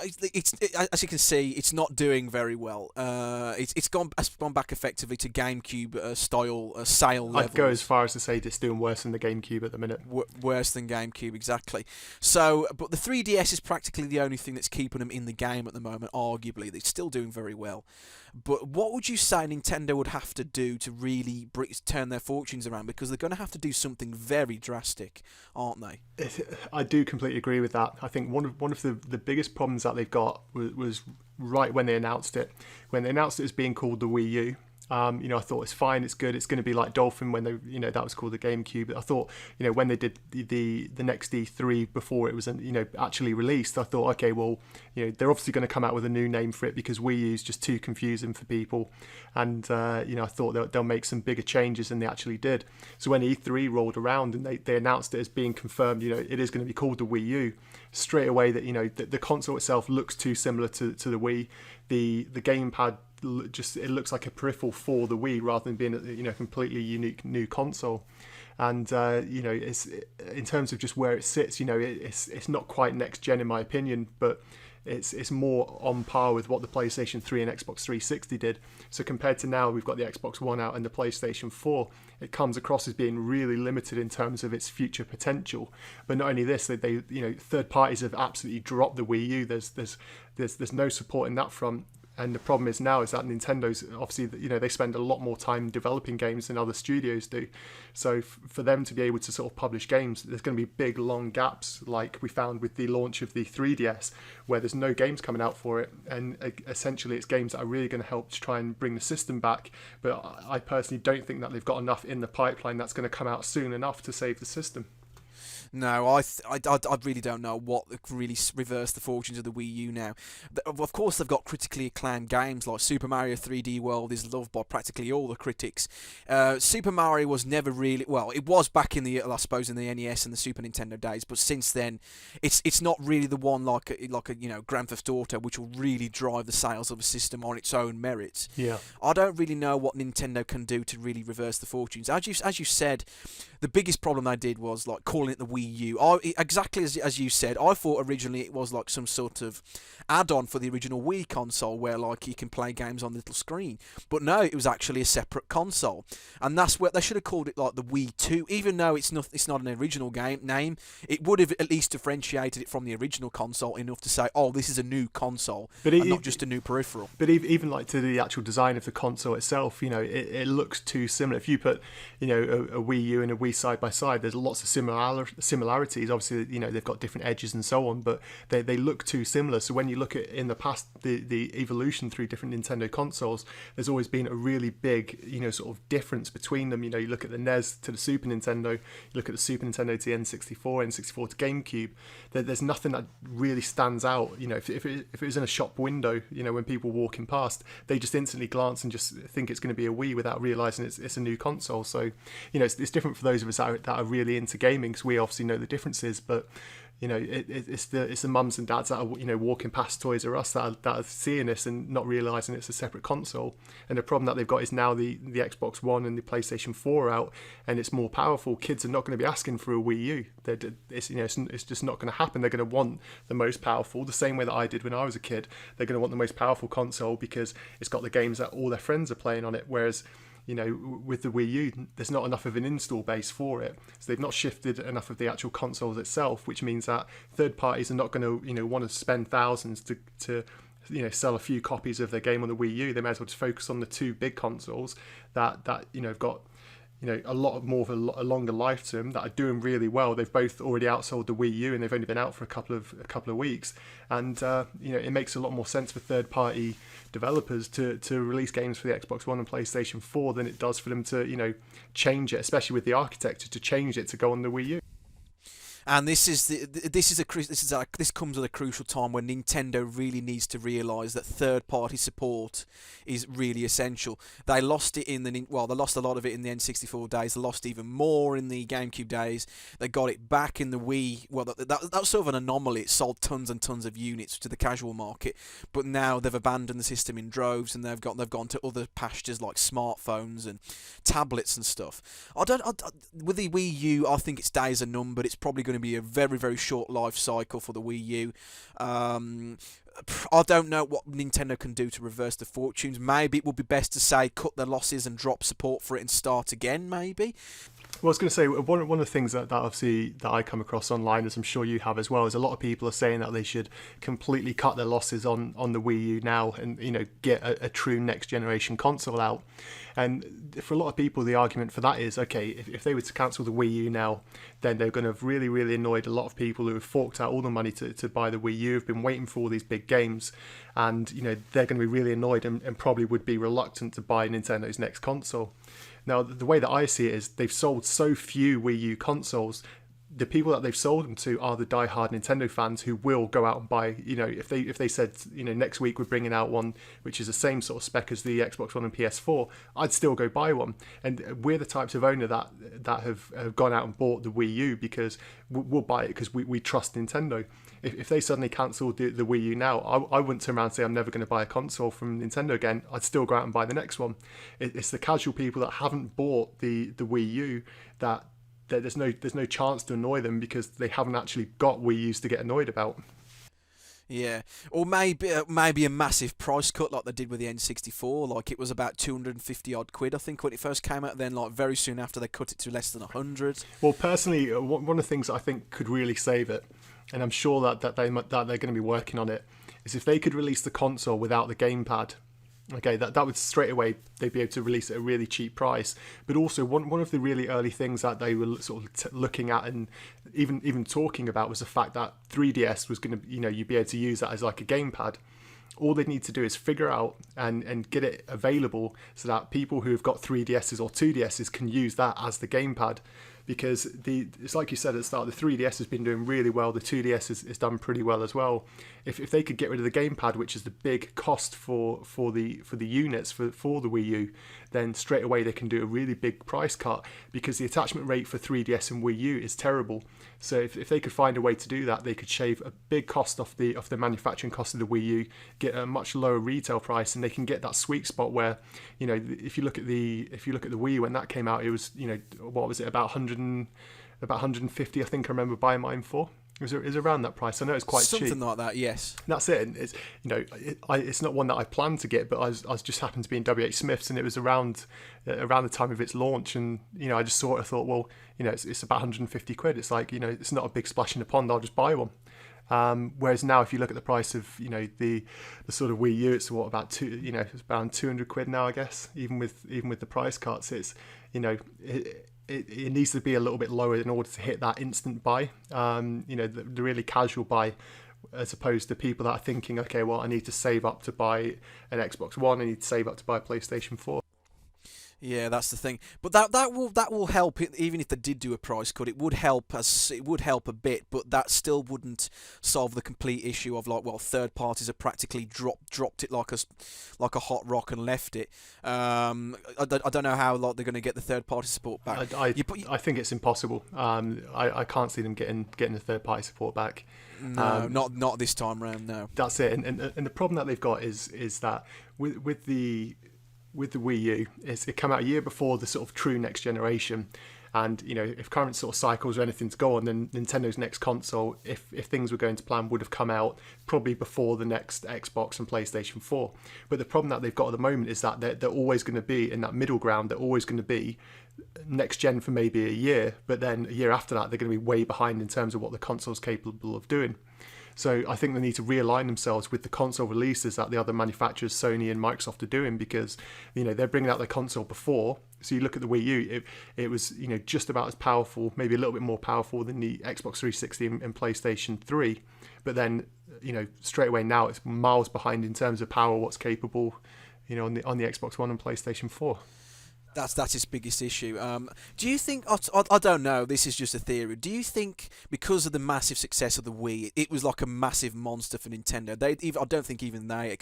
as you can see, it's not doing very well. It's gone back effectively to GameCube style sale levels. I'd go as far as to say it's doing worse than the GameCube at the minute. Worse than GameCube, exactly. So, but the 3DS is practically the only thing that's keeping them in the game at the moment. Arguably, they're still doing very well. But what would you say Nintendo would have to do to really turn their fortunes around? Because they're going to have to do something very drastic, aren't they? I do completely agree with that. I think one of the biggest problems that they've got was right when they announced it. When they announced it as being called the Wii U, I thought it's fine, it's good, it's going to be like Dolphin when they, that was called the GameCube. I thought, when they did the next E3 before it was, actually released, I thought, okay, well, they're obviously going to come out with a new name for it because Wii U is just too confusing for people. And, I thought they'll make some bigger changes than they actually did. So when E3 rolled around and they announced it as being confirmed, it is going to be called the Wii U, straight away that, the console itself looks too similar to the Wii. The gamepad, it looks like a peripheral for the Wii rather than being a completely unique new console. And it's in terms of just where it sits, it's not quite next gen in my opinion, but it's more on par with what the PlayStation 3 and Xbox 360 did. So compared to now, we've got the Xbox One out and the PlayStation 4. It comes across as being really limited in terms of its future potential. But not only this, they third parties have absolutely dropped the Wii U. There's no support in that front. And the problem is now is that Nintendo's obviously, they spend a lot more time developing games than other studios do. So for them to be able to sort of publish games, there's going to be big, long gaps like we found with the launch of the 3DS, where there's no games coming out for it. And essentially it's games that are really going to help to try and bring the system back. But I personally don't think that they've got enough in the pipeline that's going to come out soon enough to save the system. No, I really don't know what really reversed the fortunes of the Wii U now. Of course, they've got critically acclaimed games like Super Mario 3D World is loved by practically all the critics. Super Mario was never really, well, it was back in the, I suppose, in the NES and the Super Nintendo days, but since then, it's not really the one like a Grand Theft Auto, which will really drive the sales of a system on its own merits. Yeah, I don't really know what Nintendo can do to really reverse the fortunes. As you said, the biggest problem they did was like calling it the Wii U. Exactly as you said, I thought originally it was like some sort of add-on for the original Wii console where like you can play games on the little screen. But no, it was actually a separate console. And that's where they should have called it like the Wii 2. Even though it's not an original game name, it would have at least differentiated it from the original console enough to say, oh, this is a new console, and not just a new peripheral. But even like to the actual design of the console itself, it looks too similar. If you put, a Wii U and a Wii side by side, there's lots of similarities. Obviously, they've got different edges and so on, but they look too similar. So when you look at in the past the evolution through different Nintendo consoles, there's always been a really big sort of difference between them. You look at the NES to the Super Nintendo, you look at the Super Nintendo to the N64 to GameCube. There's nothing that really stands out. If it was in a shop window, when people walking past, they just instantly glance and just think it's going to be a Wii without realizing it's a new console. So it's different for those of us that are really into gaming, because we obviously know the differences, but it's the mums and dads that are walking past Toys R Us that are seeing this and not realizing it's a separate console. And the problem that they've got is now the Xbox One and the PlayStation 4 are out, and it's more powerful. Kids are not going to be asking for a Wii U. It's just not going to happen. They're going to want the most powerful, the same way that I did when I was a kid. They're going to want the most powerful console because it's got the games that all their friends are playing on it, whereas with the Wii U, there's not enough of an install base for it. So they've not shifted enough of the actual consoles itself, which means that third parties are not going to, want to spend thousands to sell a few copies of their game on the Wii U. They may as well just focus on the two big consoles that have got a lot more of a longer life to them, that are doing really well. They've both already outsold the Wii U, and they've only been out for a couple of weeks. And it makes a lot more sense for third party developers to release games for the Xbox One and PlayStation 4 than it does for them to change it, especially with the architecture, to change it to go on the Wii U. And this comes at a crucial time when Nintendo really needs to realise that third-party support is really essential. They lost it they lost a lot of it in the N64 days. They lost even more in the GameCube days. They got it back in the Wii. Well, that was sort of an anomaly. It sold tons and tons of units to the casual market, but now they've abandoned the system in droves, and they've gone to other pastures like smartphones and tablets and stuff. With the Wii U, I think its days are numbered. It's probably going going to be a very, very short life cycle for the Wii U. I don't know what Nintendo can do to reverse the fortunes. Maybe it would be best to say cut their losses and drop support for it and start again, maybe. Well, I was going to say, one of the things that obviously that I come across online, as I'm sure you have as well, is a lot of people are saying that they should completely cut their losses on the Wii U now and, get a true next generation console out. And for a lot of people, the argument for that is, okay, if they were to cancel the Wii U now, then they're going to have really, really annoyed a lot of people who have forked out all the money to buy the Wii U, have been waiting for all these big games, and they're going to be really annoyed and probably would be reluctant to buy Nintendo's next console. Now, the way that I see it is they've sold so few Wii U consoles. The people that they've sold them to are the die-hard Nintendo fans who will go out and buy. If they said next week we're bringing out one which is the same sort of spec as the Xbox One and PS4, I'd still go buy one. And we're the types of owner that have gone out and bought the Wii U because we'll buy it because we trust Nintendo. If they suddenly cancelled the Wii U now, I wouldn't turn around and say I'm never going to buy a console from Nintendo again. I'd still go out and buy the next one. It's the casual people that haven't bought the Wii U that there's no chance to annoy them because they haven't actually got Wii U's to get annoyed about. Yeah, or maybe a massive price cut like they did with the N64. Like it was about 250 odd quid, I think, when it first came out. Then, like very soon after, they cut it to less than 100. Well, personally, one of the things that I think could really save it, and I'm sure that they're going to be working on it, is if they could release the console without the gamepad. Okay, that would straight away they'd be able to release it at a really cheap price. But also one of the really early things that they were sort of looking at and even talking about was the fact that 3DS was going to you'd be able to use that as like a gamepad. All they need to do is figure out and get it available so that people who have got 3DSs or 2DSs can use that as the gamepad. Because it's like you said at the start, the 3DS has been doing really well. The 2DS is done pretty well as well. If they could get rid of the gamepad, which is the big cost for the units for the Wii U, then straight away they can do a really big price cut because the attachment rate for 3DS and Wii U is terrible. So if they could find a way to do that, they could shave a big cost off the manufacturing cost of the Wii U, get a much lower retail price, and they can get that sweet spot where if you look at the Wii U when that came out, it was what was it, about 150, I think I remember buying mine for. It was around that price. I know it's quite cheap. Something like that, yes. That's it. And it's it's not one that I planned to get, but I was just happened to be in WH Smith's, and it was around the time of its launch, and I just saw it. I thought, well, it's about 150 quid. It's like it's not a big splash in the pond. I'll just buy one. Whereas now, if you look at the price of the sort of Wii U, it's about it's around 200 quid now, I guess. Even with the price cuts, it's it needs to be a little bit lower in order to hit that instant buy. The really casual buy, as opposed to people that are thinking, okay, well, I need to save up to buy an Xbox One. I need to save up to buy a PlayStation 4. Yeah, that's the thing. But that will help. Even if they did do a price cut, it would help a bit. But that still wouldn't solve the complete issue of third parties have practically dropped it like a hot rock and left it. I don't know how they're going to get the third party support back. I think it's impossible. I can't see them getting the third party support back. No, not this time round. No, that's it. And the problem that they've got is that with the Wii U, it came out a year before the sort of true next generation, and if current sort of cycles are anything to go on, then Nintendo's next console, if things were going to plan, would have come out probably before the next Xbox and PlayStation 4. But the problem that they've got at the moment is that they're always going to be in that middle ground. They're always going to be next gen for maybe a year, but then a year after that they're going to be way behind in terms of what the console's capable of doing. So I think they need to realign themselves with the console releases that the other manufacturers, Sony and Microsoft, are doing, because they're bringing out their console before. So you look at the Wii U, it was just about as powerful, maybe a little bit more powerful than the Xbox 360 and PlayStation 3. But then straight away now it's miles behind in terms of power, what's capable on the Xbox One and PlayStation 4. That's its biggest issue. Do you think? I don't know. This is just a theory. Do you think because of the massive success of the Wii, it was like a massive monster for Nintendo? I don't think even they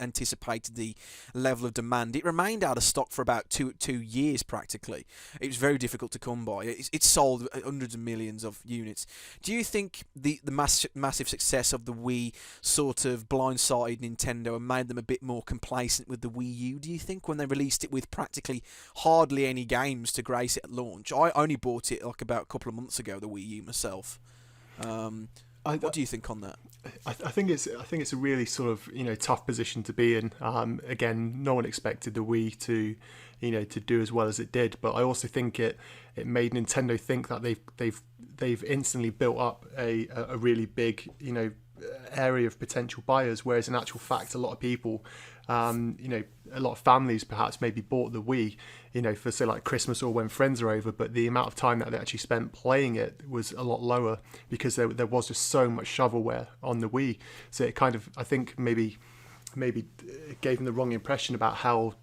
anticipated the level of demand. It remained out of stock for about two years practically. It was very difficult to come by. It sold hundreds of millions of units. Do you think the massive success of the Wii sort of blindsided Nintendo and made them a bit more complacent with the Wii U? Do you think when they released it with practically hardly any games to grace it at launch. I only bought it like about a couple of months ago, the Wii U myself. What do you think on that? I think it's a really sort of tough position to be in. Again, no one expected the Wii to to do as well as it did, but I also think it made Nintendo think that they've instantly built up a really big area of potential buyers, whereas in actual fact a lot of people a lot of families perhaps maybe bought the Wii for say like Christmas or when friends are over, but the amount of time that they actually spent playing it was a lot lower because there was just so much shovelware on the Wii. So it kind of, I think maybe it gave them the wrong impression about how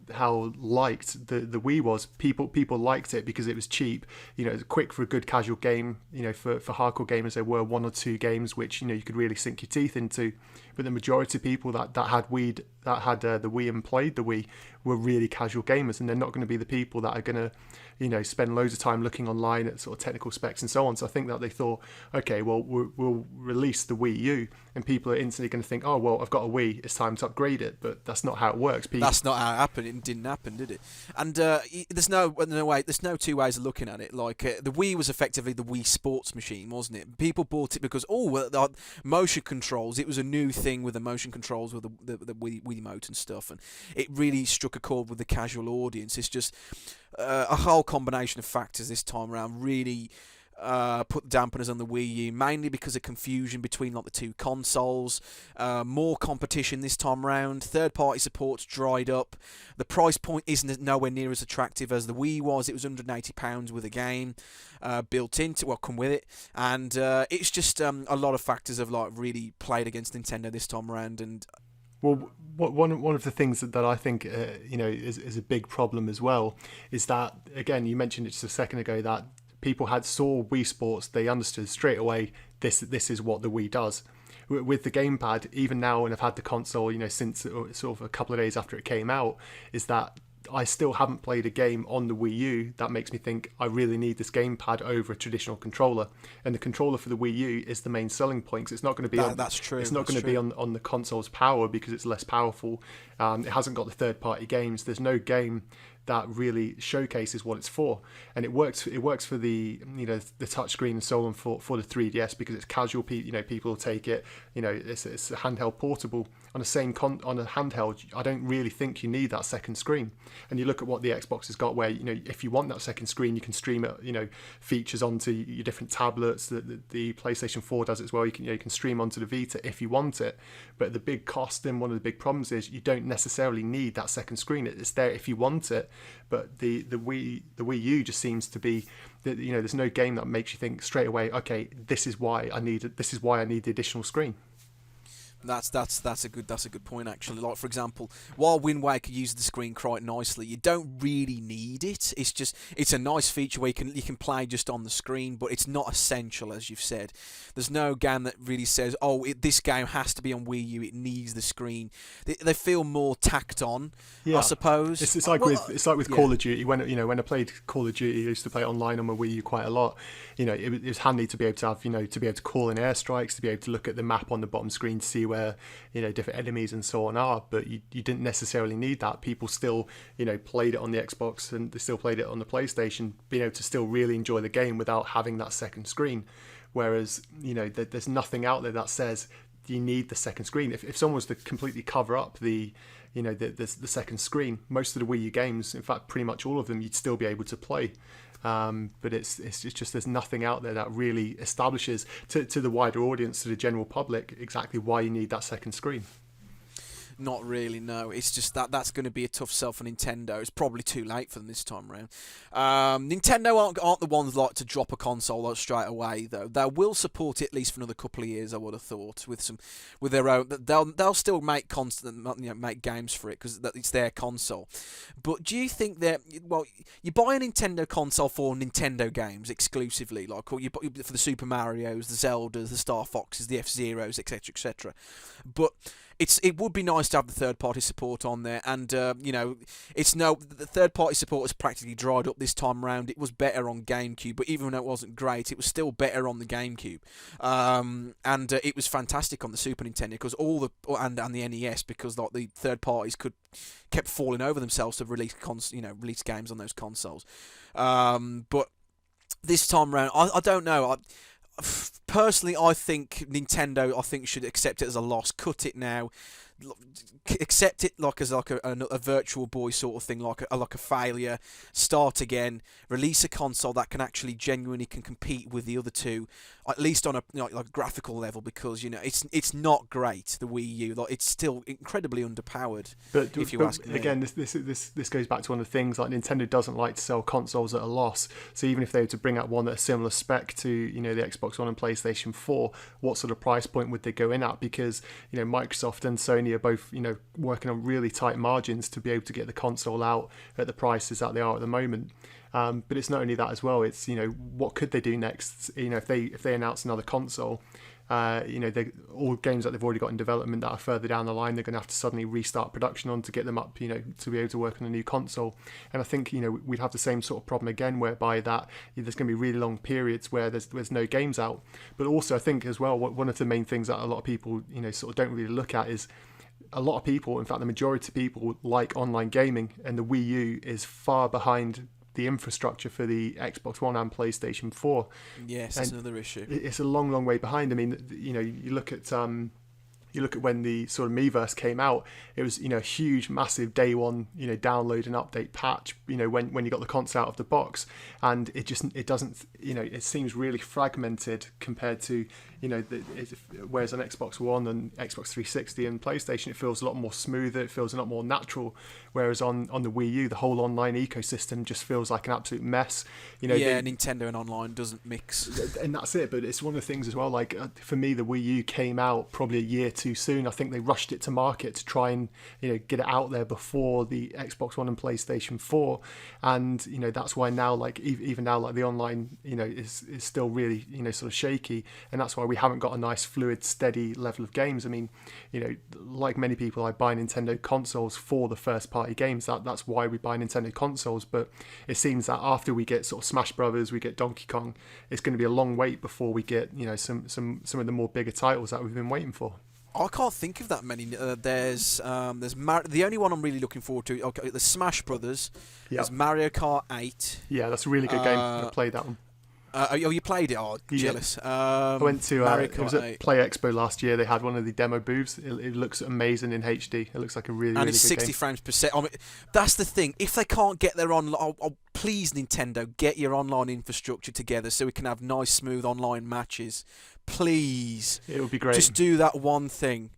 liked the Wii was. People liked it because it was cheap, it was quick for a good casual game. For hardcore gamers, there were one or two games which you could really sink your teeth into. But the majority of people that had the Wii and played the Wii were really casual gamers, and they're not going to be the people that are going to spend loads of time looking online at sort of technical specs and so on. So I think that they thought, okay, well we'll release the Wii U, and people are instantly going to think, oh well, I've got a Wii, it's time to upgrade it. But that's not how it works. That's not how it happened. It didn't happen, did it? And there's no way. There's no two ways of looking at it. Like the Wii was effectively the Wii Sports machine, wasn't it? People bought it because the motion controls. It was a new thing with the motion controls with the Wii Mote and stuff, and it really struck a chord with the casual audience. It's just a whole combination of factors this time around really put dampeners on the Wii U, mainly because of confusion between like the two consoles, more competition this time around, third-party support's dried up, the price point isn't nowhere near as attractive as the Wii was. It was £180 with a game built into, come with it, and it's just a lot of factors have like really played against Nintendo this time around. And well, one of the things that I think is a big problem as well is that, again, you mentioned it just a second ago, that people saw Wii Sports, they understood straight away this is what the Wii does. With the gamepad, even now, and I've had the console since sort of a couple of days after it came out, is that I still haven't played a game on the Wii U that makes me think I really need this gamepad over a traditional controller. And the controller for the Wii U is the main selling point. It's not going to be that's true. It's not going to be on the console's power because it's less powerful. It hasn't got the third-party games. There's no game that really showcases what it's for, and it works for the the touchscreen and so on for the 3DS because it's casual. People will take it. It's a handheld portable. On a handheld, I don't really think you need that second screen. And you look at what the Xbox has got, where if you want that second screen, you can stream it. Features onto your different tablets. The PlayStation 4 does it as well. You can stream onto the Vita if you want it. But the big cost and one of the big problems is you don't necessarily need that second screen. It's there if you want it. But the Wii U just seems to be that there's no game that makes you think straight away, okay, this is why I need the additional screen. That's a good point actually. Like for example, while Wind Waker uses the screen quite nicely, you don't really need it. It's a nice feature where you can play just on the screen, but it's not essential, as you've said. There's no game that really says, this game has to be on Wii U. It needs the screen. They feel more tacked on, I suppose. It's like with Call of Duty. When I played Call of Duty, I used to play online on my Wii U quite a lot. It was handy to be able to have to be able to call in airstrikes, to be able to look at the map on the bottom screen to see where different enemies and so on are, but you didn't necessarily need that. People still played it on the Xbox, and they still played it on the PlayStation, being able to still really enjoy the game without having that second screen. Whereas there's nothing out there that says you need the second screen. If someone was to completely cover up the second screen, most of the Wii U games, in fact pretty much all of them, you'd still be able to play. But it's just there's nothing out there that really establishes to the wider audience, to the general public, exactly why you need that second screen. Not really, no. It's just that's going to be a tough sell for Nintendo. It's probably too late for them this time around. Nintendo aren't the ones like to drop a console straight away, though. They will support it at least for another couple of years, I would have thought, with their own. They'll still make make games for it because it's their console. But do you think that you buy a Nintendo console for Nintendo games exclusively, like for the Super Mario's, the Zeldas, the Star Foxes, the F-Zeros, etc., etc. But it would be nice to have the third party support on there, and the third party support has practically dried up this time round. It was better on GameCube, but even though it wasn't great, it was still better on the GameCube, and it was fantastic on the Super Nintendo because and the NES, because like the third parties kept falling over themselves to release release games on those consoles, but this time round I don't know. Personally, I think Nintendo should accept it as a loss. Cut it now. Accept it as a Virtual Boy sort of thing, like a failure. Start again. Release a console that can actually genuinely can compete with the other two, at least on a like graphical level, because it's not great. The Wii U, it's still incredibly underpowered. But if you ask me. Again, this goes back to one of the things, like Nintendo doesn't like to sell consoles at a loss. So even if they were to bring out one that's a similar spec to the Xbox One and PlayStation 4, what sort of price point would they go in at? Because Microsoft and Sony are both working on really tight margins to be able to get the console out at the prices that they are at the moment. But it's not only that as well. It's what could they do next? If they announce another console, all games that they've already got in development that are further down the line, they're going to have to suddenly restart production on to get them up, to be able to work on a new console. And I think we'd have the same sort of problem again, whereby that there's going to be really long periods where there's no games out. But also I think as well, one of the main things that a lot of people sort of don't really look at is, a lot of people, in fact the majority of people, like online gaming, and the Wii U is far behind the infrastructure for the Xbox One and PlayStation 4. Yes, that's another issue. It's a long, long way behind. I mean, you look at when the sort of Miiverse came out, it was a huge, massive day one download and update patch. When you got the console out of the box, and it doesn't it seems really fragmented compared to whereas on Xbox One and Xbox 360 and PlayStation, it feels a lot more smoother. It feels a lot more natural. Whereas on the Wii U, the whole online ecosystem just feels like an absolute mess. Nintendo and online doesn't mix, and that's it. But it's one of the things as well. Like for me, the Wii U came out probably a year too soon. I think they rushed it to market to try and get it out there before the Xbox One and PlayStation 4, and that's why now, like even now, like the online is still really sort of shaky, and that's why we haven't got a nice fluid, steady level of games. I mean, like many people, I buy Nintendo consoles for the first party games. That's why we buy Nintendo consoles. But it seems that after we get sort of Smash Brothers, we get Donkey Kong, it's going to be a long wait before we get some of the more bigger titles that we've been waiting for. I can't think of that many. There's the only one I'm really looking forward to. Okay, the Smash Brothers. Yep. There's Mario Kart 8. Yeah, that's a really good game. I played that one. You played it? Oh, jealous. I went to it was at Play Expo last year. They had one of the demo booths. It looks amazing in HD. It looks like a really, really good game. And it's 60 frames per second. I mean, that's the thing. If they can't get their online, please Nintendo, get your online infrastructure together so we can have nice, smooth online matches. Please. It would be great. Just do that one thing.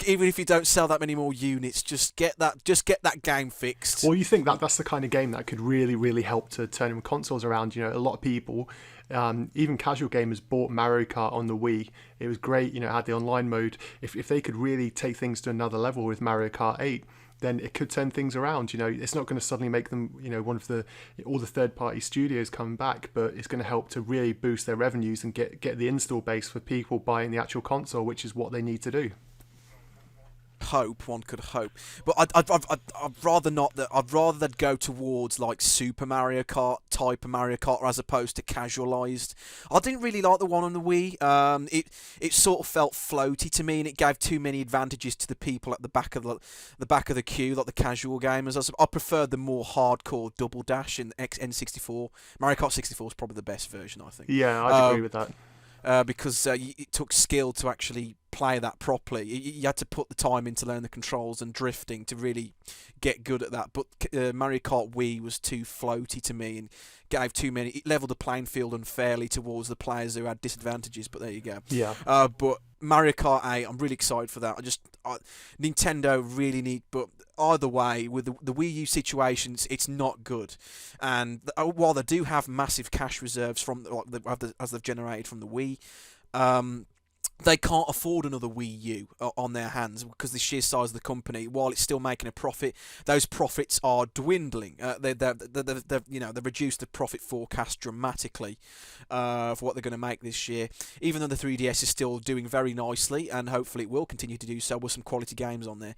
Even if you don't sell that many more units, just get that game fixed. Well, you think that's the kind of game that could really, really help to turn consoles around. A lot of people, even casual gamers, bought Mario Kart on the Wii. It was great. It had the online mode. If they could really take things to another level with Mario Kart 8, then it could turn things around. It's not going to suddenly make them, one of all the third-party studios come back, but it's going to help to really boost their revenues and get the install base for people buying the actual console, which is what they need to do. One could hope, but I'd rather not. I'd rather they'd go towards like Super Mario Kart type of Mario Kart as opposed to casualized. I didn't really like the one on the Wii. It sort of felt floaty to me, and it gave too many advantages to the people at the back of the queue, like the casual gamers. I preferred the more hardcore Double Dash in N64. Mario Kart 64 is probably the best version, I think. Yeah, I'd agree with that. Because it took skill to actually play that properly. You had to put the time in to learn the controls and drifting to really get good at that. But Mario Kart Wii was too floaty to me and gave too many. It leveled the playing field unfairly towards the players who had disadvantages. But there you go. Yeah. But Mario Kart 8, I'm really excited for that. Nintendo really need, but either way, with the Wii U situations, it's not good. And while they do have massive cash reserves from as they've generated from the Wii, they can't afford another Wii U on their hands because the sheer size of the company. While it's still making a profit, those profits are dwindling. They've reduced the profit forecast dramatically for what they're going to make this year. Even though the 3DS is still doing very nicely, and hopefully it will continue to do so with some quality games on there.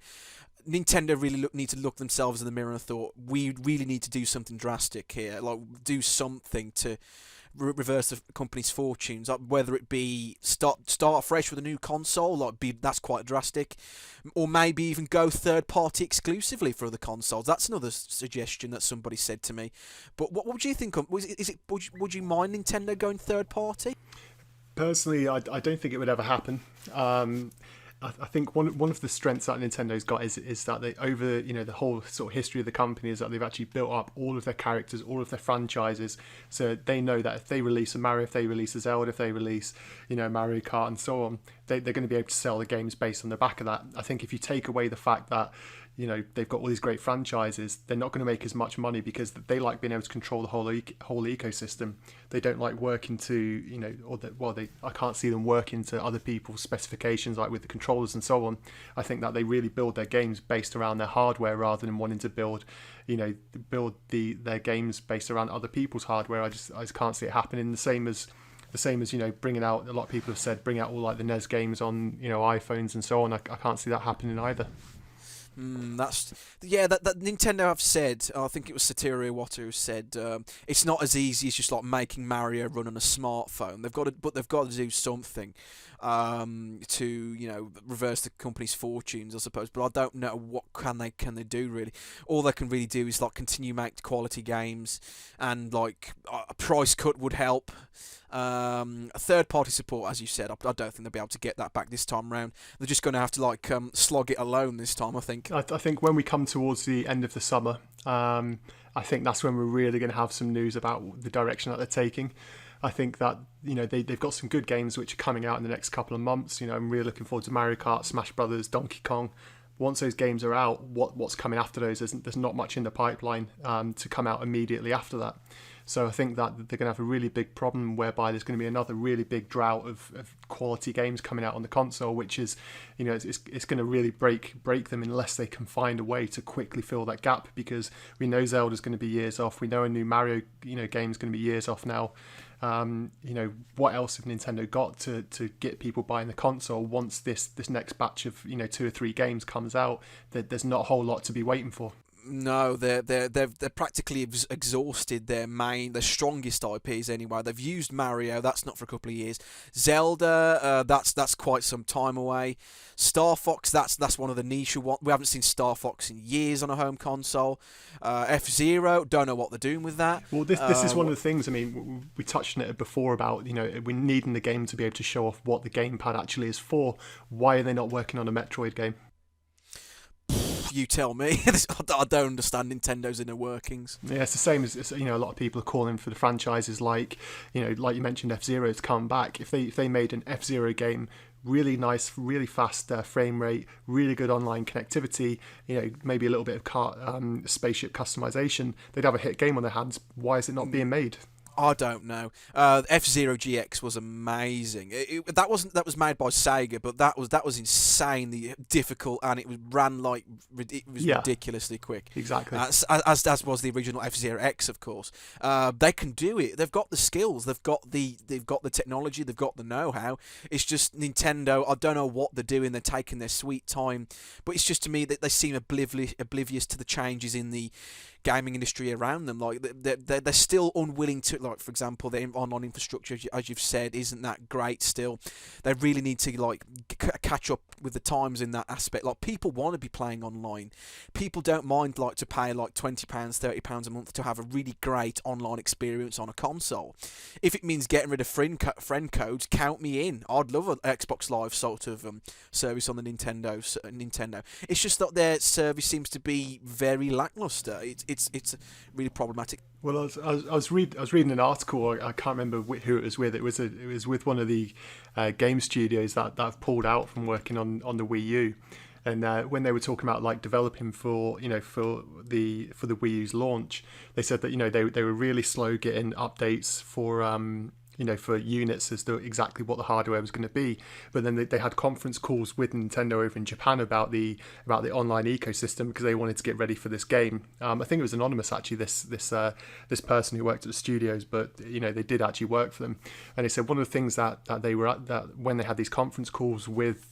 Nintendo really need to look themselves in the mirror and thought, we really need to do something drastic here, like do something to reverse the company's fortunes, like whether it be start fresh with a new console, that's quite drastic, or maybe even go third party exclusively for other consoles. That's another suggestion that somebody said to me. But what would you think? Would you mind Nintendo going third party? Personally, I don't think it would ever happen. I think one of the strengths that Nintendo's got is that they, over the whole sort of history of the company, is that they've actually built up all of their characters, all of their franchises. So they know that if they release a Mario, if they release a Zelda, if they release Mario Kart and so on, they're going to be able to sell the games based on the back of that. I think if you take away the fact that they've got all these great franchises, they're not going to make as much money because they like being able to control the whole ecosystem. They don't like working to, I can't see them working to other people's specifications, like with the controllers and so on. I think that they really build their games based around their hardware rather than wanting to build their games based around other people's hardware. I just can't see it happening. The same as bringing out, a lot of people have said, bring out all like the NES games on iPhones and so on. I can't see that happening either. That Nintendo have said. I think it was Satoru Iwata who said it's not as easy as just like making Mario run on a smartphone. They've got to do something to reverse the company's fortunes, I suppose. But I don't know what can they do really. All they can really do is like continue make quality games, and like a price cut would help. A third party support, as you said, I don't think they'll be able to get that back this time round. They're just going to have to slog it alone this time, I think. I think when we come towards the end of the summer, I think that's when we're really going to have some news about the direction that they're taking. I think that they've got some good games which are coming out in the next couple of months. I'm really looking forward to Mario Kart, Smash Brothers, Donkey Kong. Once those games are out, what's coming after those? There's not much in the pipeline to come out immediately after that. So I think that they're going to have a really big problem whereby there's going to be another really big drought of quality games coming out on the console, which is, it's going to really break them unless they can find a way to quickly fill that gap, because we know Zelda's going to be years off. We know a new Mario, game is going to be years off now. What else have Nintendo got to get people buying the console once this next batch of 2 or 3 games comes out? There's not a whole lot to be waiting for. No, they're practically exhausted their strongest IPs anyway. They've used Mario, that's not for a couple of years. Zelda, that's quite some time away. Star Fox, that's one of the niche ones. We haven't seen Star Fox in years on a home console. F-Zero, don't know what they're doing with that. Well, this is one of the things. I mean, we touched on it before about we're needing the game to be able to show off what the gamepad actually is for. Why are they not working on a Metroid game? You tell me. I don't understand Nintendo's inner workings. Yeah, it's the same as a lot of people are calling for the franchises like you mentioned, F-Zero to come back. If they made an F-Zero game, really nice, really fast frame rate, really good online connectivity, maybe a little bit of spaceship customization, they'd have a hit game on their hands. Why is it not being made? I don't know. F-Zero GX was amazing. That was made by Sega, but that was insanely difficult, and it ran like ridiculously quick. Exactly. As was the original F-Zero X, of course. They can do it. They've got the skills. They've got the technology. They've got the know-how. It's just Nintendo. I don't know what they're doing. They're taking their sweet time, but it's just to me that they seem oblivious to the changes in the gaming industry around them. Like they're still unwilling to, like, for example, their online infrastructure, as you've said, isn't that great still. They really need to catch up with the times in that aspect. Like, people want to be playing online. People don't mind to pay like £20, £30 a month to have a really great online experience on a console. If it means getting rid of friend codes, count me in. I'd love an Xbox Live sort of service on the Nintendo. It's just that their service seems to be very lackluster. It's really problematic. Well, I was reading an article. I can't remember who it was with. It was with one of the game studios that have pulled out from working on the Wii U, and when they were talking about developing for the Wii U's launch, they said that they were really slow getting updates for for units as to exactly what the hardware was going to be. But then they had conference calls with Nintendo over in Japan about the online ecosystem, because they wanted to get ready for this game. I think it was anonymous actually, this person who worked at the studios, but they did actually work for them. And they said one of the things that they were at, that when they had these conference calls with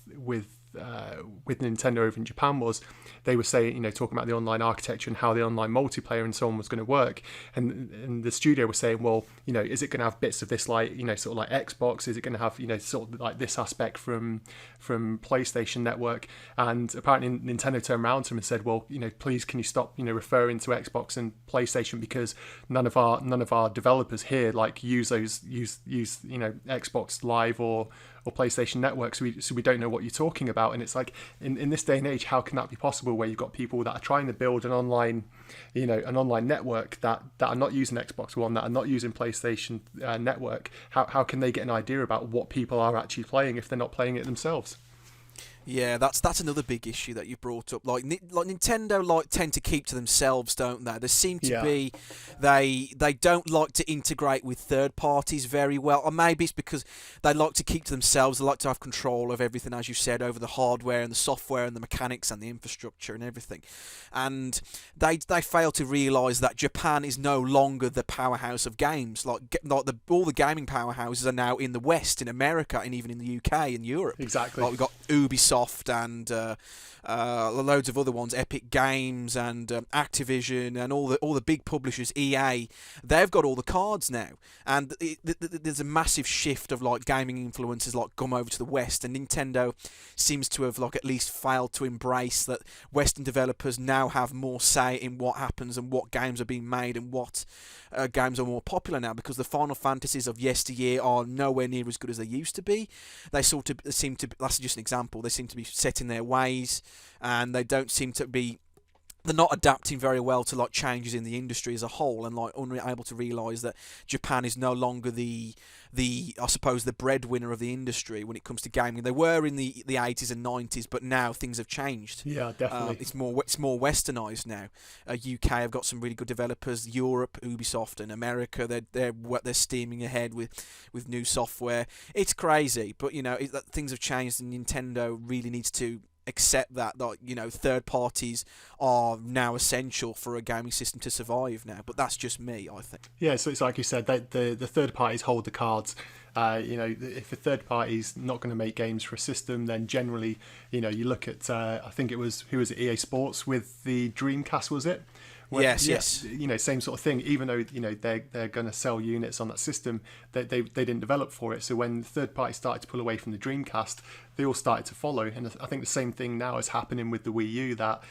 Nintendo over in Japan, was they were saying, talking about the online architecture and how the online multiplayer and so on was going to work, and the studio was saying, well, is it going to have bits of this, like, sort of like Xbox? Is it going to have, sort of like this aspect from PlayStation Network? And apparently Nintendo turned around to him and said, well, please, can you stop referring to Xbox and PlayStation, because none of our developers here like use Xbox Live or PlayStation Network, so we don't know what you're talking about. And it's like, in this day and age, how can that be possible, where you've got people that are trying to build an online network that are not using Xbox One, that are not using PlayStation Network? How can they get an idea about what people are actually playing if they're not playing it themselves? Yeah, that's another big issue that you brought up. Like Nintendo tend to keep to themselves, don't they? There seem to be they don't like to integrate with third parties very well, or maybe it's because they like to keep to themselves. They like to have control of everything, as you said, over the hardware and the software and the mechanics and the infrastructure and everything. And they fail to realise that Japan is no longer the powerhouse of games. All the gaming powerhouses are now in the West, in America, and even in the UK and Europe. Exactly. Like we've got Ubisoft and loads of other ones, Epic Games and Activision and all the big publishers, EA. They've got all the cards now, and there's a massive shift of like gaming influencers like come over to the West, and Nintendo seems to have like at least failed to embrace that Western developers now have more say in what happens and what games are being made and what games are more popular now, because the Final Fantasies of yesteryear are nowhere near as good as they used to be. They sort of seem to, that's just an example, they seem to be set in their ways, and they don't seem to be, they're not adapting very well to like changes in the industry as a whole, and like unable to realise that Japan is no longer the I suppose the breadwinner of the industry when it comes to gaming. They were in the 80s and 90s, but now things have changed. Yeah, definitely. It's more westernised now. UK have got some really good developers. Europe, Ubisoft, and America, they're steaming ahead with new software. It's crazy, but things have changed, and Nintendo really needs to accept that third parties are now essential for a gaming system to survive now. But that's just me, I think. Yeah, so it's like you said, the third parties hold the cards. If a third party's not going to make games for a system, then generally, you look at I think it was, who was it, EA Sports with the Dreamcast, was it? Yes. Same sort of thing. Even though they're going to sell units on that system, they didn't develop for it. So when third parties started to pull away from the Dreamcast, they all started to follow. And I think the same thing now is happening with the Wii U. That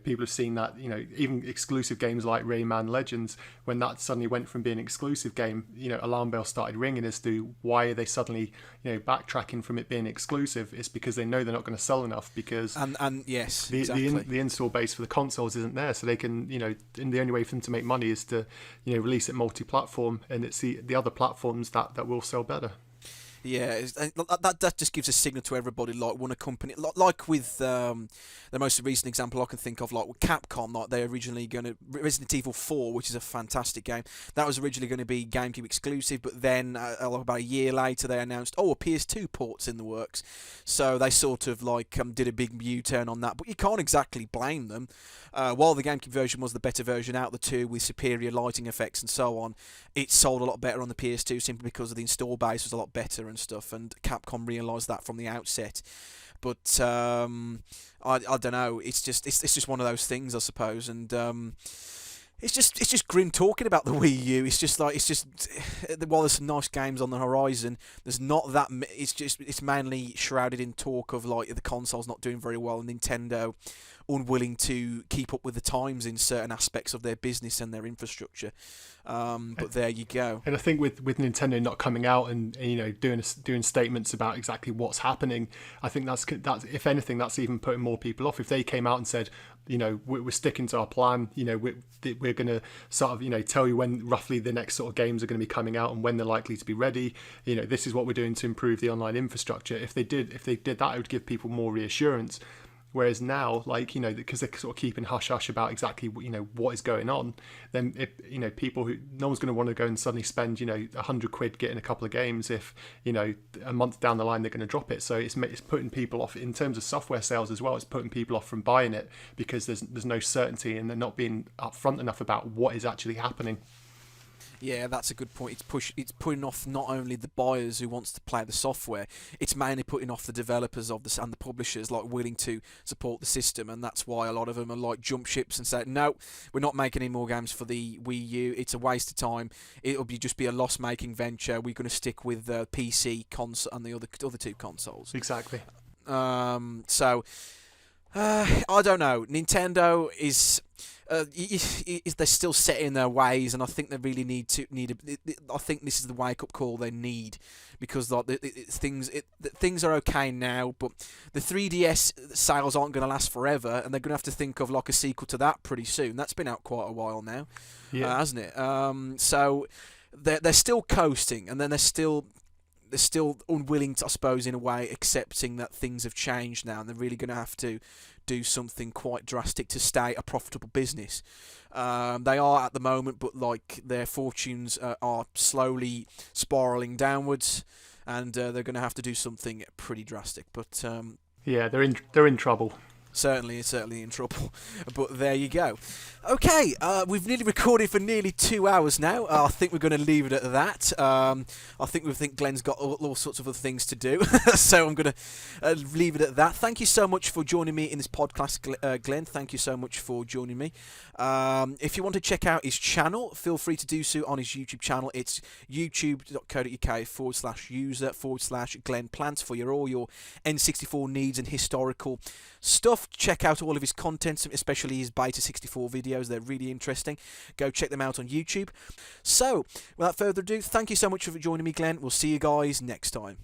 people have seen that even exclusive games like Rayman Legends, when that suddenly went from being an exclusive game, alarm bells started ringing as to why are they suddenly backtracking from it being exclusive. It's because they know they're not going to sell enough, because and yes, exactly. the install base for the consoles isn't there, so they can and the only way for them to make money is to release it multi-platform, and it's the other platforms that will sell better. Yeah, that just gives a signal to everybody. Like when a company, like with the most recent example I can think of, like with Capcom, like they're originally going to Resident Evil 4, which is a fantastic game. That was originally going to be GameCube exclusive, but then about a year later they announced, a PS2 port's in the works. So they sort of like did a big U-turn on that. But you can't exactly blame them. While the GameCube version was the better version out of the two with superior lighting effects and so on, it sold a lot better on the PS2 simply because the install base was a lot better and stuff, and Capcom realised that from the outset. But I don't know. It's just one of those things, I suppose, and it's just grim talking about the Wii U. While there's some nice games on the horizon, there's not that. It's mainly shrouded in talk of like the console's not doing very well, and Nintendo unwilling to keep up with the times in certain aspects of their business and their infrastructure. But there you go. And I think with Nintendo not coming out and doing statements about exactly what's happening, I think that's if anything, that's even putting more people off. If they came out and said, we're sticking to our plan, we're going to sort of tell you when roughly the next sort of games are going to be coming out and when they're likely to be ready. This is what we're doing to improve the online infrastructure. If they did that, it would give people more reassurance. Whereas now, like, you know, because they're sort of keeping hush hush about exactly, you know, what is going on, then if, you know, people who, no one's going to want to go and suddenly spend, you know, £100 getting a couple of games if, you know, a month down the line they're going to drop it. So it's putting people off in terms of software sales as well. It's putting people off from buying it because there's no certainty, and they're not being upfront enough about what is actually happening. Yeah, that's a good point. It's putting off not only the buyers who wants to play the software, it's mainly putting off the developers of and the publishers like willing to support the system, and that's why a lot of them are like jump ships and say, no, we're not making any more games for the Wii U. It's a waste of time. It'll just be a loss-making venture. We're going to stick with the PC console and the other two consoles. Exactly. So I don't know. Nintendo is. They're still set in their ways, and I think they really I think this is the wake-up call they need, because like things are okay now, but the 3DS sales aren't going to last forever, and they're going to have to think of like a sequel to that pretty soon. That's been out quite a while now, hasn't it? So they're still coasting, and then they're still unwilling to, I suppose, in a way, accepting that things have changed now, and they're really going to have to do something quite drastic to stay a profitable business. They are at the moment, but like their fortunes are slowly spiraling downwards, and they're going to have to do something pretty drastic. But yeah, they're in trouble. Certainly in trouble. But there you go. Okay, we've nearly recorded for nearly 2 hours now. I think we're going to leave it at that. I think Glenn's got all sorts of other things to do, so I'm going to leave it at that. Thank you so much for joining me in this podcast, Glenn. Thank you so much for joining me. If you want to check out his channel, feel free to do so on his YouTube channel. It's youtube.co.uk/user/Glenn Plant for all your N64 needs and historical stuff. Check out all of his content, especially his Beta 64 videos. They're really interesting. Go check them out on YouTube. So, without further ado, thank you so much for joining me, Glenn. We'll see you guys next time.